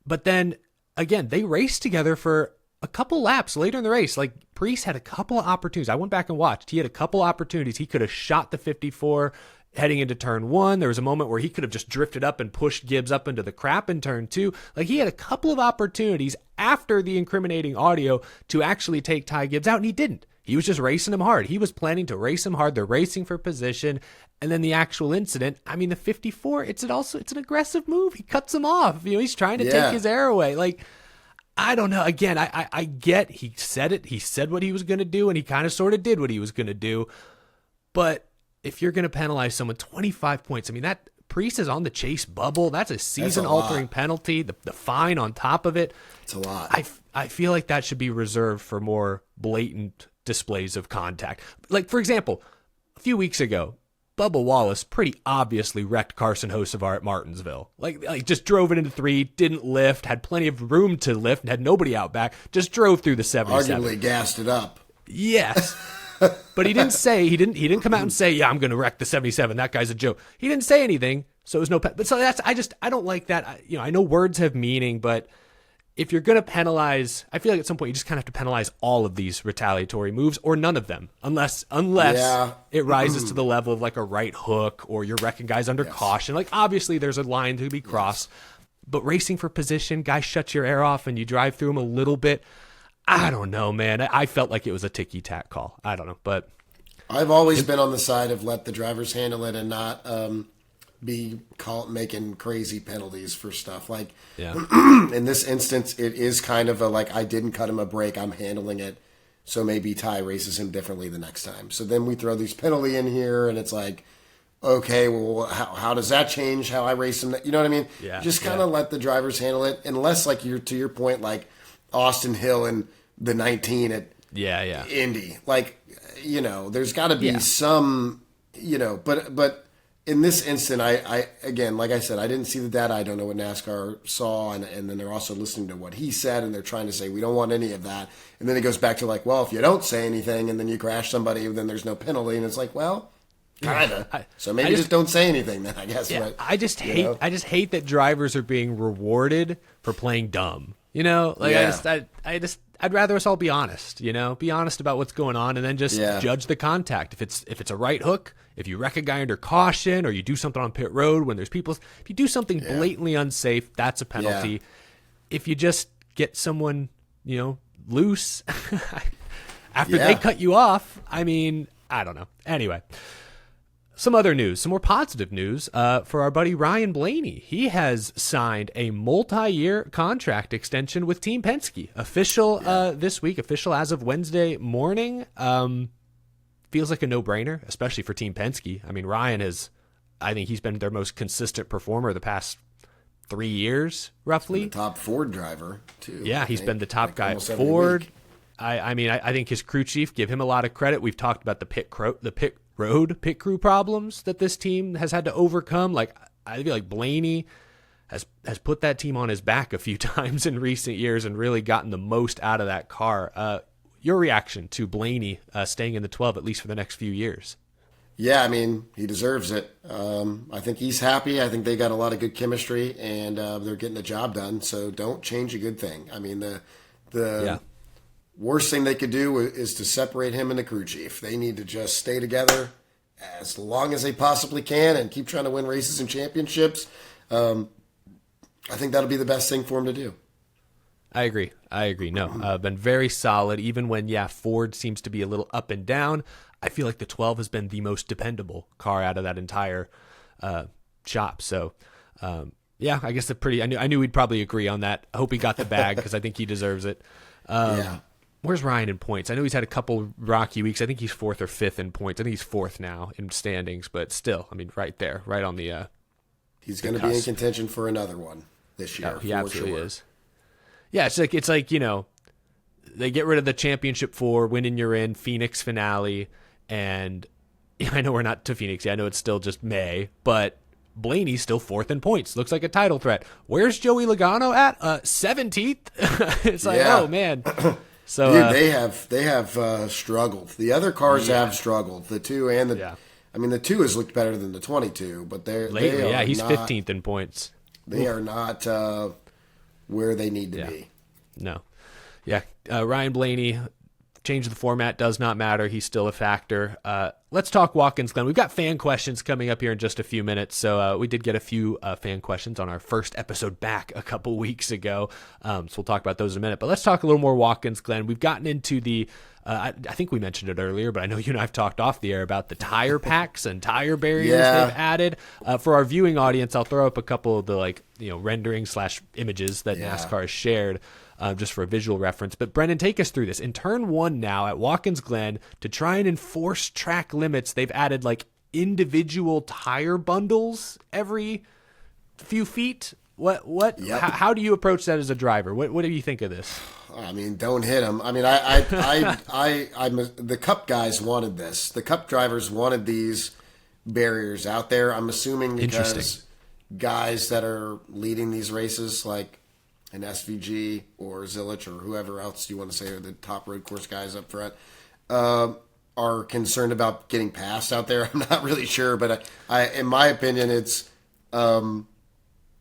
But then again, they raced together for a couple laps later in the race. Like Preece had a couple of opportunities. I went back and watched. He had a couple opportunities. He could have shot the 54 heading into turn 1. There was a moment where he could have just drifted up and pushed Gibbs up into the crap in turn 2. Like he had a couple of opportunities after the incriminating audio to actually take Ty Gibbs out, and he didn't. He was just racing him hard. He was planning to race him hard. They're racing for position. And then the actual incident, I mean, the 54, it's an aggressive move. He cuts him off. He's trying to take his air away. Like, I don't know. Again, I get he said it. He said what he was going to do, and he kind of sort of did what he was going to do. But if you're going to penalize someone 25 points, I mean, that Preece is on the chase bubble. That's a season-altering penalty. The fine on top of it. It's a lot. I feel like that should be reserved for more blatant displays of contact. Like, for example, a few weeks ago, Bubba Wallace pretty obviously wrecked Carson Hocevar at Martinsville. Like just drove it into 3, didn't lift, had plenty of room to lift, and had nobody out back, just drove through the 77. Arguably gassed it up. Yes. But he didn't come out and say, yeah, I'm going to wreck the 77. That guy's a joke. He didn't say anything, so it was no but so I don't like that. I know words have meaning, but if you're going to penalize, I feel like at some point you just kind of have to penalize all of these retaliatory moves or none of them, unless it rises to the level of like a right hook or you're wrecking guys under caution. Like obviously there's a line to be crossed, but racing for position, guys shut your air off and you drive through them a little bit. I don't know, man. I felt like it was a ticky-tack call. I don't know, but I've always been on the side of let the drivers handle it and not be making crazy penalties for stuff. Like in this instance, it is kind of I didn't cut him a break. I'm handling it. So maybe Ty races him differently the next time. So then we throw these penalty in here and it's like, okay, well, how does that change how I race them? You know what I mean? Yeah, Just kind of let the drivers handle it, unless, like, you're to your point, like Austin Hill and the 19 at Indy. Like, there's got to be some, but in this instant, I again, like I said, I didn't see the data. I don't know what NASCAR saw, and then they're also listening to what he said, and they're trying to say we don't want any of that. And then it goes back to like, well, if you don't say anything, and then you crash somebody, then there's no penalty, and it's like, well, kinda. So maybe just don't say anything then. I guess. Yeah, but, I just hate that drivers are being rewarded for playing dumb. I'd rather us all be honest. Be honest about what's going on, and then just judge the contact. If it's a right hook. If you wreck a guy under caution or you do something on pit road when there's people, if you do something blatantly unsafe, that's a penalty. Yeah. If you just get someone, loose after they cut you off, I mean, I don't know. Anyway, some other news, some more positive news for our buddy Ryan Blaney. He has signed a multi-year contract extension with Team Penske. Official this week, official as of Wednesday morning. Feels like a no-brainer, especially for Team Penske. I mean, Ryan I think he's been their most consistent performer the past 3 years, roughly. The top Ford driver, too. Yeah, he's been the top guy at Ford. I think his crew chief, give him a lot of credit. We've talked about the pit crew problems that this team has had to overcome. Like, I feel like Blaney has put that team on his back a few times in recent years and really gotten the most out of that car. Your reaction to Blaney staying in the 12, at least for the next few years? Yeah, I mean, he deserves it. I think he's happy. I think they got a lot of good chemistry, and they're getting the job done. So don't change a good thing. I mean, the worst thing they could do is to separate him and the crew chief. They need to just stay together as long as they possibly can and keep trying to win races and championships. I think that'll be the best thing for him to do. I agree. No, been very solid. Even when, Ford seems to be a little up and down, I feel like the 12 has been the most dependable car out of that entire shop. So, I guess I knew we'd probably agree on that. I hope he got the bag because I think he deserves it. Where's Ryan in points? I know he's had a couple rocky weeks. I think he's 4th or 5th in points. I think he's 4th now in standings, but still, I mean, right there, right on the he's going to be in contention for another one this year. Oh, he absolutely is. Yeah, it's like they get rid of the championship 4, winning you're in, Phoenix finale, and I know we're not to Phoenix yet. I know it's still just May, but Blaney's still 4th in points. Looks like a title threat. Where's Joey Logano at? 17th. It's like, oh man. So dude, they have struggled. The other cars have struggled. The 2 and the I mean, the 2 has looked better than the 22, but he's 15th in points. They are not where they need to be. No. Yeah. Ryan Blaney, change of the format does not matter. He's still a factor. Let's talk Watkins Glen. We've got fan questions coming up here in just a few minutes. So we did get a few fan questions on our first episode back a couple weeks ago. So we'll talk about those in a minute. But let's talk a little more Watkins Glen. We've gotten into the I think we mentioned it earlier, but I know you and I have talked off the air about the tire packs and tire barriers they've added. For our viewing audience, I'll throw up a couple of the renderings / images that NASCAR has shared just for a visual reference. But Brennan, take us through this. In turn 1 now at Watkins Glen, to try and enforce track limits, they've added individual tire bundles every few feet. How do you approach that as a driver? What do you think of this? I mean, don't hit them. I mean, the Cup guys wanted this. The Cup drivers wanted these barriers out there. I'm assuming because guys that are leading these races, like an SVG or Zillich or whoever else you want to say are the top road course guys up front, are concerned about getting passed out there. I'm not really sure, but in my opinion, it's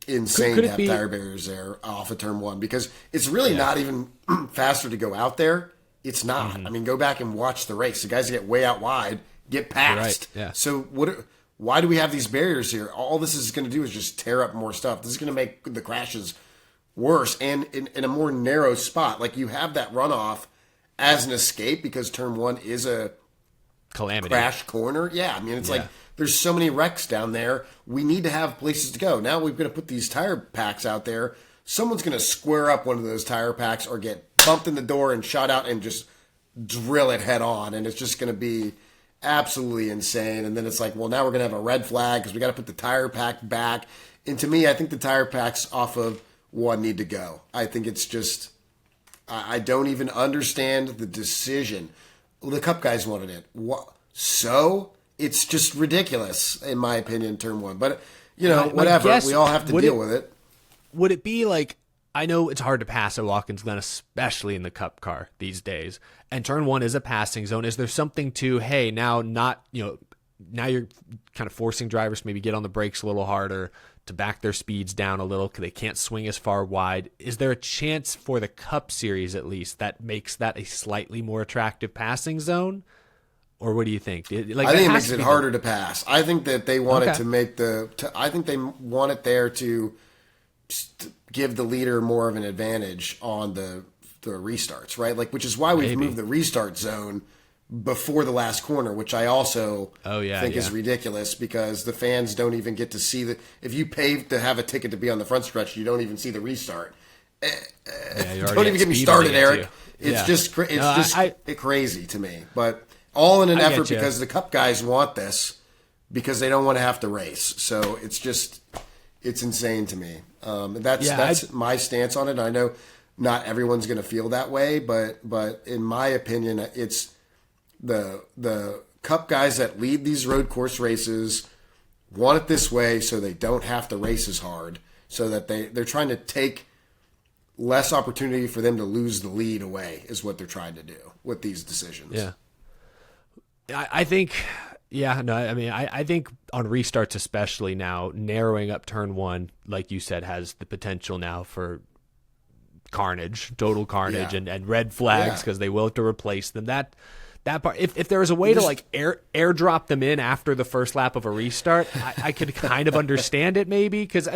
insane to have tire barriers there off of turn 1 because it's really not even faster to go out there. It's not. I mean, go back and watch the race. The guys that get way out wide get passed. Right. Yeah. So why do we have these barriers here? All this is going to do is just tear up more stuff. This is going to make the crashes worse and in a more narrow spot. Like you have that runoff as an escape because turn 1 is a calamity crash corner. Yeah. I mean, it's like there's so many wrecks down there. We need to have places to go. Now we're going to put these tire packs out there. Someone's going to square up one of those tire packs or get bumped in the door and shot out and just drill it head on. And it's just going to be absolutely insane. And then it's like, well, now we're going to have a red flag because we got to put the tire pack back. And to me, I think the tire packs off of one need to go. I think it's just, I don't even understand the decision. Well, the Cup guys wanted it. What? So it's just ridiculous, in my opinion, turn one. But, whatever. We all have to deal with it. Would it be like, I know it's hard to pass at Watkins Glen, especially in the Cup car these days, and turn one is a passing zone. Is there something to, hey, now you're kind of forcing drivers to maybe get on the brakes a little harder, to back their speeds down a little because they can't swing as far wide? Is there a chance for the Cup Series, at least, that makes that a slightly more attractive passing zone? Or what do you think? I think it makes it harder to pass. I think that they wanted to make I think they want it there to give the leader more of an advantage on the restarts, right? Like, which is why we've moved the restart zone before the last corner, which I also think is ridiculous because the fans don't even get to see if you pay to have a ticket to be on the front stretch, you don't even see the restart. Don't even get me started, Eric. It's just crazy to me, but all in an effort because the Cup guys want this because they don't want to have to race. So it's insane to me. That's my stance on it. I know not everyone's going to feel that way, but in my opinion, it's the Cup guys that lead these road course races want it this way so they don't have to race as hard, so that they're trying to take less opportunity for them to lose the lead away is what they're trying to do with these decisions. Yeah. I think I think on restarts especially now, narrowing up turn one, like you said, has the potential now for carnage, total carnage, and red flags because they will have to replace them. That part, if there was a way to like airdrop them in after the first lap of a restart, I could kind of understand it maybe because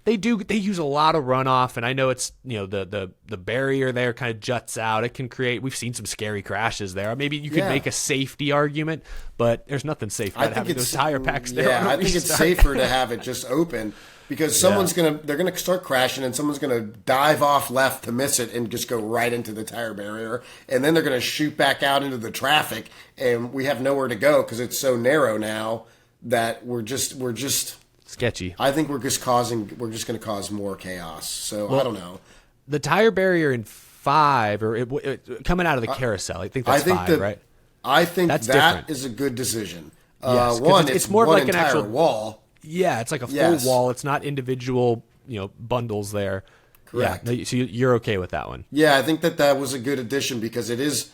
they use a lot of runoff, and I know it's the barrier there kind of juts out. It can create. We've seen some scary crashes there. Maybe you could make a safety argument, but there's nothing safe about having those tire packs there. Yeah, I think it's safer to have it just open because they're gonna start crashing, and someone's gonna dive off left to miss it and just go right into the tire barrier, and then they're gonna shoot back out into the traffic, and we have nowhere to go because it's so narrow now that we're just sketchy. I think we're just going to cause more chaos. So I don't know. The tire barrier in 5 or coming out of the carousel, I think that's 5, right? I think that's that different. Is a good decision. Yes, it's more one like an actual wall. Yeah, it's like a full wall. It's not individual, bundles there. Correct. Yeah, so you're okay with that one? Yeah, I think that was a good addition because it is.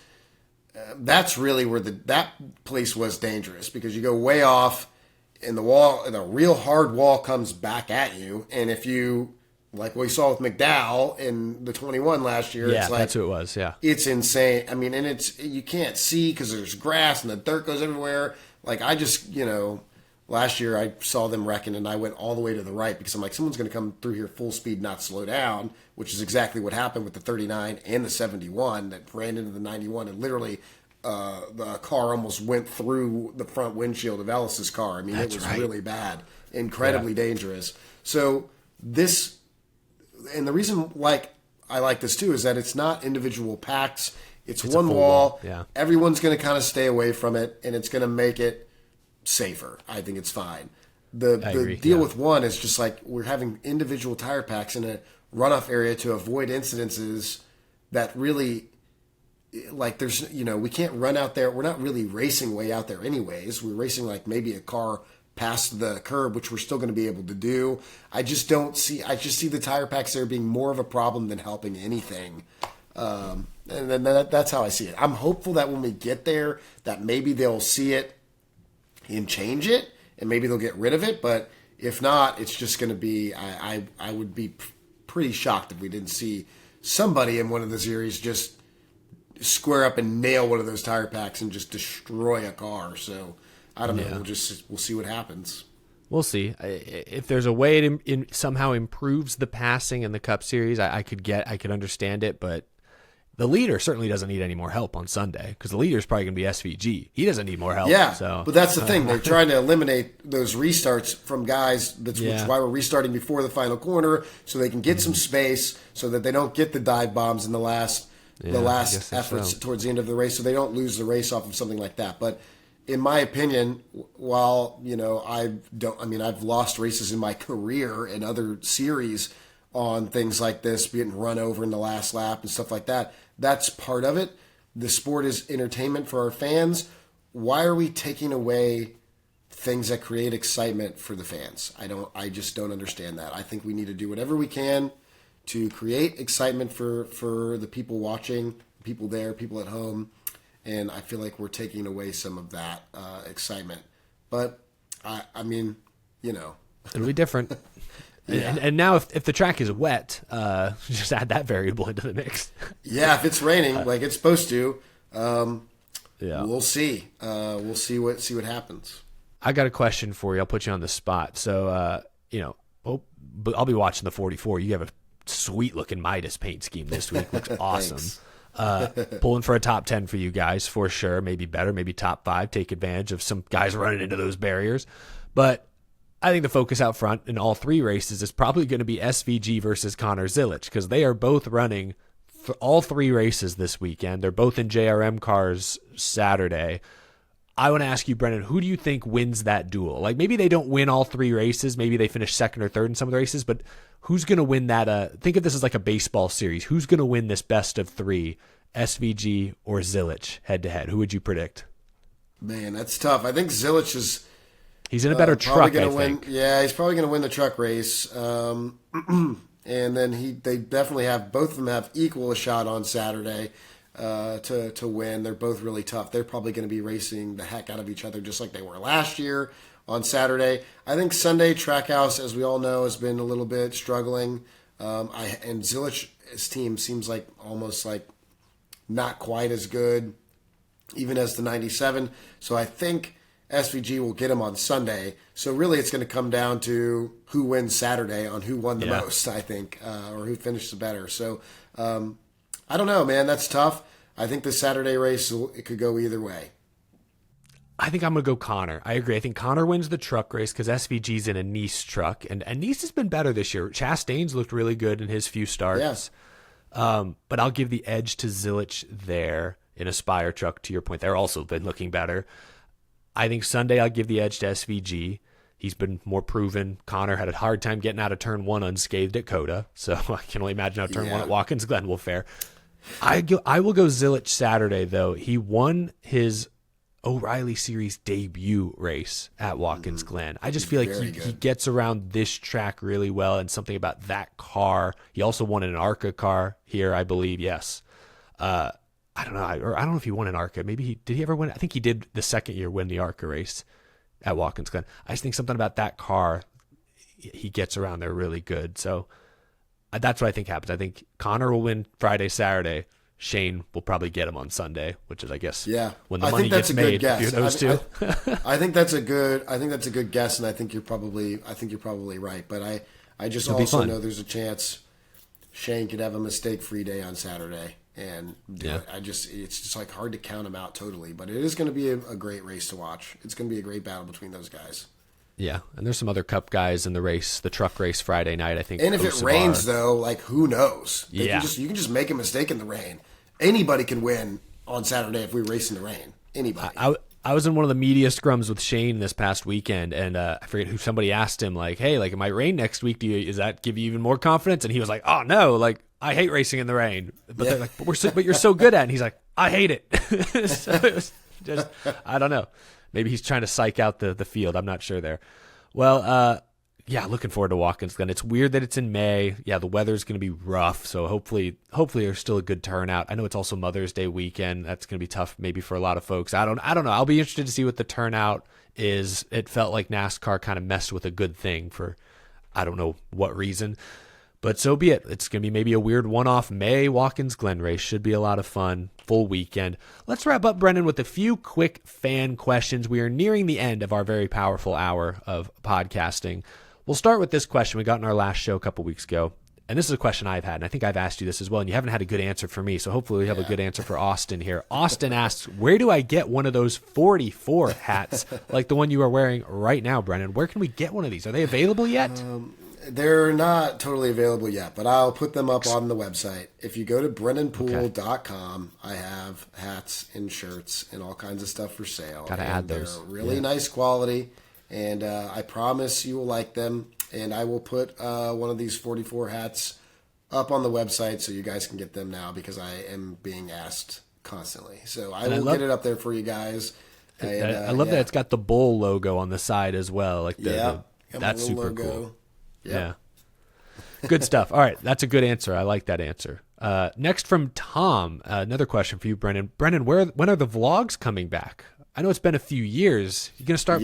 That's really where that place was dangerous because you go way off. And the wall, the real hard wall comes back at you. And if you, like we saw with McDowell in the 21 last year, it's like, that's who it was. Yeah. It's insane. I mean, and you can't see because there's grass and the dirt goes everywhere. Like I just, last year I saw them wrecking and I went all the way to the right because I'm like, someone's going to come through here full speed, not slow down, which is exactly what happened with the 39 and the 71 that ran into the 91 and literally the car almost went through the front windshield of Ellis's car. I mean, it was really bad, incredibly dangerous. So this, and the reason I like this too is that it's not individual packs. It's one wall. Yeah. Everyone's going to kind of stay away from it, and it's going to make it safer. I think it's fine. The deal with one is just like we're having individual tire packs in a runoff area to avoid incidences that really. Like there's, we can't run out there. We're not really racing way out there anyways. We're racing like maybe a car past the curb, which we're still going to be able to do. I just see the tire packs there being more of a problem than helping anything. And then that's how I see it. I'm hopeful that when we get there, that maybe they'll see it and change it and maybe they'll get rid of it. But if not, it's just going to be, I would be pretty shocked if we didn't see somebody in one of the series just square up and nail one of those tire packs and just destroy a car. So I don't know. We'll see what happens. We'll see. If there's a way it somehow improves the passing in the Cup Series, I could understand it, but the leader certainly doesn't need any more help on Sunday because the leader's probably going to be SVG. He doesn't need more help. Yeah, so. But that's the thing. They're trying to eliminate those restarts from guys. Which is why we're restarting before the final corner so they can get some space so that they don't get the dive bombs in the last efforts towards the end of the race, so they don't lose the race off of something like that. But in my opinion, while, I've lost races in my career and other series on things like this, getting run over in the last lap and stuff like that. That's part of it. The sport is entertainment for our fans. Why are we taking away things that create excitement for the fans? I just don't understand that. I think we need to do whatever we can to create excitement for the people watching, people there, people at home. And I feel like we're taking away some of that excitement. But, It'll be different. Yeah. And now if the track is wet, just add that variable into the mix. Yeah, if it's raining like it's supposed to, we'll see. We'll see what happens. I got a question for you. I'll put you on the spot. So, but I'll be watching the 44. You have a sweet-looking Midas paint scheme this week. Looks awesome. Pulling for a top 10 for you guys, for sure. Maybe better, maybe top 5. Take advantage of some guys running into those barriers. But I think the focus out front in all 3 races is probably going to be SVG versus Connor Zilic, because they are both running for all 3 races this weekend. They're both in JRM cars Saturday. I want to ask you, Brennan, who do you think wins that duel? Like, maybe they don't win all 3 races. Maybe they finish second or third in some of the races, but who's going to win that? Think of this as like a baseball series. Who's going to win this best of 3, SVG or Zilic head to head? Who would you predict? Man, that's tough. I think Zilic is... He's in a better truck, I think. Yeah, he's probably going to win the truck race. And then they definitely have, both of them have equal a shot on Saturday to win. They're both really tough. They're probably going to be racing the heck out of each other just like they were last year on Saturday. I think Sunday Trackhouse, as we all know, has been a little bit struggling. And Zilic's team seems like almost like not quite as good, even as the 97. So I think SVG will get him on Sunday. So really it's going to come down to who wins Saturday on who won the most, I think, or who finished better. So I don't know, man. That's tough. I think the Saturday race, it could go either way. I think I'm going to go Connor. I agree. I think Connor wins the truck race because SVG's in a Nice truck. And Nice has been better this year. Chastain's looked really good in his few starts. Yeah. But I'll give the edge to Zilic there in a Spire truck, to your point. They're also been looking better. I think Sunday I'll give the edge to SVG. He's been more proven. Connor had a hard time getting out of turn 1 unscathed at Coda, so I can only imagine how turn 1 at Watkins Glen will fare. I will go Zilic Saturday, though. He won his O'Reilly Series debut race at Watkins Glen. I just feel like he gets around this track really well, and something about that car. He also won in an ARCA car here, I believe, yes. I don't know. I don't know if he won an ARCA. Maybe did he ever win? I think he did the second year win the ARCA race at Watkins Glen. I just think something about that car, he gets around there really good. So that's what I think happens. I think Connor will win Friday, Saturday. Shane will probably get him on Sunday, which is, I guess, when the money gets made. Those two. I think that's a good guess, and I think you're probably right. But I just also know there's a chance Shane could have a mistake-free day on Saturday and do it. It's just like hard to count him out totally, but it is going to be a great race to watch. It's going to be a great battle between those guys. Yeah, and there's some other Cup guys in the race, the truck race Friday night, I think. And if it rains, though, like, who knows? You can just make a mistake in the rain. Anybody can win on Saturday if we race in the rain. Anybody. I was in one of the media scrums with Shane this past weekend, and I forget who, somebody asked him, like, hey, like, it might rain next week. Does that give you even more confidence? And he was like, oh, no, like, I hate racing in the rain. But they're like, but you're so good at it. And he's like, I hate it. So it was just, I don't know. Maybe he's trying to psych out the field. I'm not sure there. Well, looking forward to Watkins Glen. It's weird that it's in May. Yeah, the weather's going to be rough, so hopefully there's still a good turnout. I know it's also Mother's Day weekend. That's going to be tough maybe for a lot of folks. I don't know. I'll be interested to see what the turnout is. It felt like NASCAR kind of messed with a good thing for I don't know what reason. But so be it. It's going to be maybe a weird one-off May Watkins Glen race. Should be a lot of fun. Full weekend. Let's wrap up, Brennan, with a few quick fan questions. We are nearing the end of our very powerful hour of podcasting. We'll start with this question we got in our last show a couple weeks ago. And this is a question I've had, and I think I've asked you this as well, and you haven't had a good answer for me, so hopefully we have a good answer for Austin here. Austin asks, where do I get one of those 44 hats like the one you are wearing right now, Brennan? Where can we get one of these? Are they available yet? They're not totally available yet, but I'll put them up on the website. If you go to brennanpool.com, I have hats and shirts and all kinds of stuff for sale. Gotta add those. They're really nice quality, and I promise you will like them. And I will put one of these 44 hats up on the website so you guys can get them now because I am being asked constantly. So I will get it up there for you guys. And, I love that it's got the bull logo on the side as well. Like that's super logo. Cool. Yeah. Good stuff. All right. That's a good answer. I like that answer. Next from Tom, another question for you, Brennan. Brennan, when are the vlogs coming back? I know it's been a few years. You going to start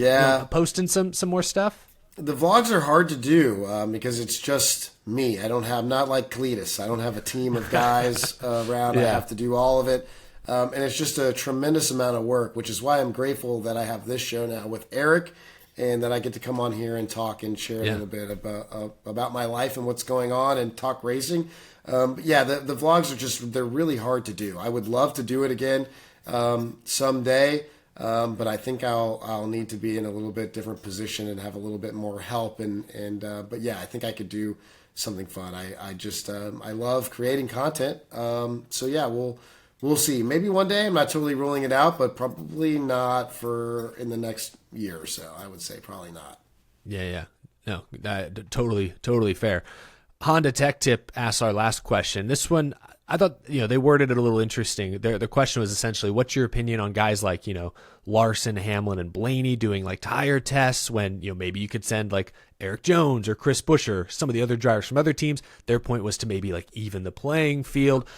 posting some more stuff? The vlogs are hard to do because it's just me. Not like Cletus. I don't have a team of guys around. I have to do all of it. And it's just a tremendous amount of work, which is why I'm grateful that I have this show now with Eric and that I get to come on here and talk and share a little bit about my life and what's going on and talk racing. The vlogs they're really hard to do. I would love to do it again someday, but I think I'll need to be in a little bit different position and have a little bit more help. I think I could do something fun. I love creating content. We'll see. Maybe one day. I'm not totally ruling it out, but probably not in the next year or so. I would say probably not. Yeah. No, totally fair. Honda Tech Tip asks our last question. This one, I thought, they worded it a little interesting. The question was essentially, what's your opinion on guys like, Larson, Hamlin, and Blaney doing like tire tests when, maybe you could send like Eric Jones or Chris Busch or some of the other drivers from other teams. Their point was to maybe like even the playing field.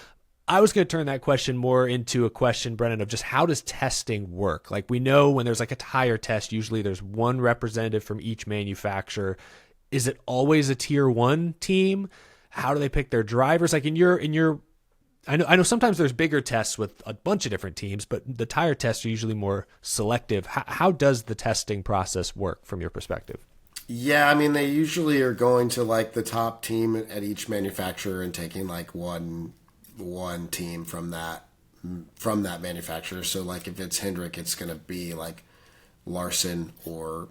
I was going to turn that question more into a question, Brennan, of just how does testing work? Like we know when there's like a tire test, usually there's one representative from each manufacturer. Is it always a tier 1 team? How do they pick their drivers? Like in your, I know sometimes there's bigger tests with a bunch of different teams, but the tire tests are usually more selective. How does the testing process work from your perspective? Yeah, I mean, they usually are going to like the top team at each manufacturer and taking like one team from that manufacturer. So like if it's Hendrick, it's going to be like Larson or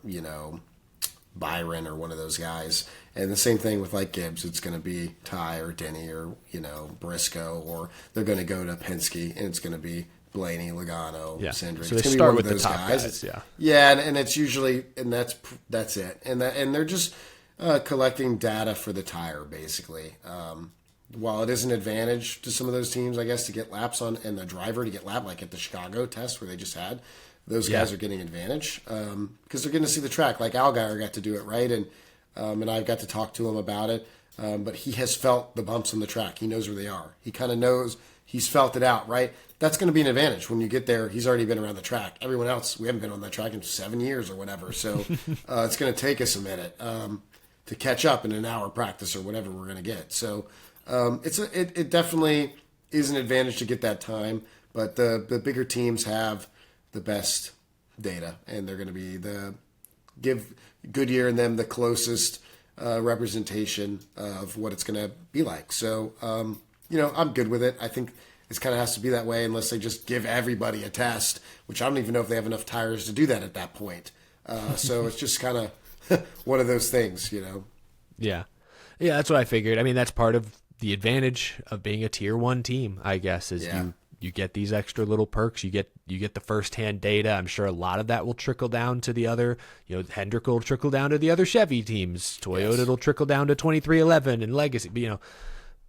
Byron or one of those guys. And the same thing with like Gibbs, it's going to be Ty or Denny or Briscoe, or they're going to go to Penske and it's going to be Blaney, Logano, Cindric. So they start with the top guys. And it's usually that's it. And they're just collecting data for the tire basically. While it is an advantage to some of those teams, I guess, to get laps on and the driver to get lapped, like at the Chicago test where they just had, those guys are getting advantage because they're getting to see the track. Like Allgaier got to do it, right? And I've got to talk to him about it. But he has felt the bumps on the track. He knows where they are. He kind of knows. He's felt it out, right? That's going to be an advantage when you get there. He's already been around the track. Everyone else, we haven't been on that track in 7 years or whatever. So it's going to take us a minute to catch up in an hour practice or whatever we're going to get. So it definitely is an advantage to get that time. But the bigger teams have the best data, and they're going to be give Goodyear and them the closest representation of what it's going to be like. So, I'm good with it. I think it kind of has to be that way unless they just give everybody a test, which I don't even know if they have enough tires to do that at that point. So it's just kind of one of those things, Yeah, that's what I figured. I mean, that's part of the advantage of being a tier 1 team, I guess, is you get these extra little perks. You get the firsthand data. I'm sure a lot of that will trickle down to the other, Hendrick will trickle down to the other Chevy teams. Toyota will trickle down to 2311 and Legacy,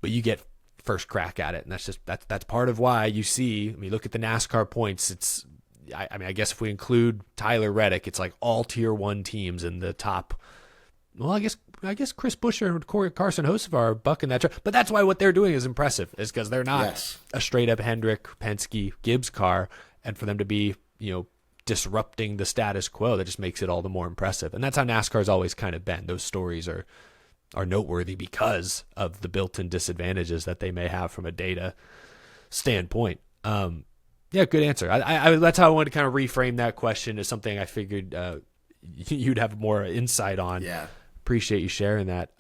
but you get first crack at it. And that's part of why you see, look at the NASCAR points. I guess if we include Tyler Reddick, it's like all tier 1 teams in the top. Well, I guess Chris Busch and Carson Hocevar are bucking that. But that's why what they're doing is impressive, is because they're not a straight up Hendrick, Penske, Gibbs car, and for them to be, disrupting the status quo, that just makes it all the more impressive. And that's how NASCAR's always kind of been. Those stories are noteworthy because of the built-in disadvantages that they may have from a data standpoint. Good answer. I that's how I wanted to kind of reframe that question as something I figured you'd have more insight on. Yeah. Appreciate you sharing that.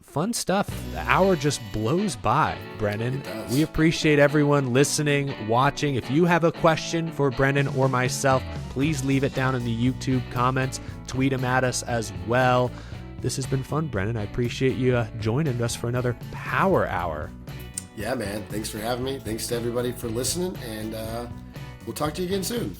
Fun stuff. The hour just blows by, Brennan. We appreciate everyone listening, watching. If you have a question for Brennan or myself, please leave it down in the YouTube comments. Tweet them at us as well. This has been fun, Brennan. I appreciate you joining us for another Power Hour. Yeah, man. Thanks for having me. Thanks to everybody for listening, and we'll talk to you again soon.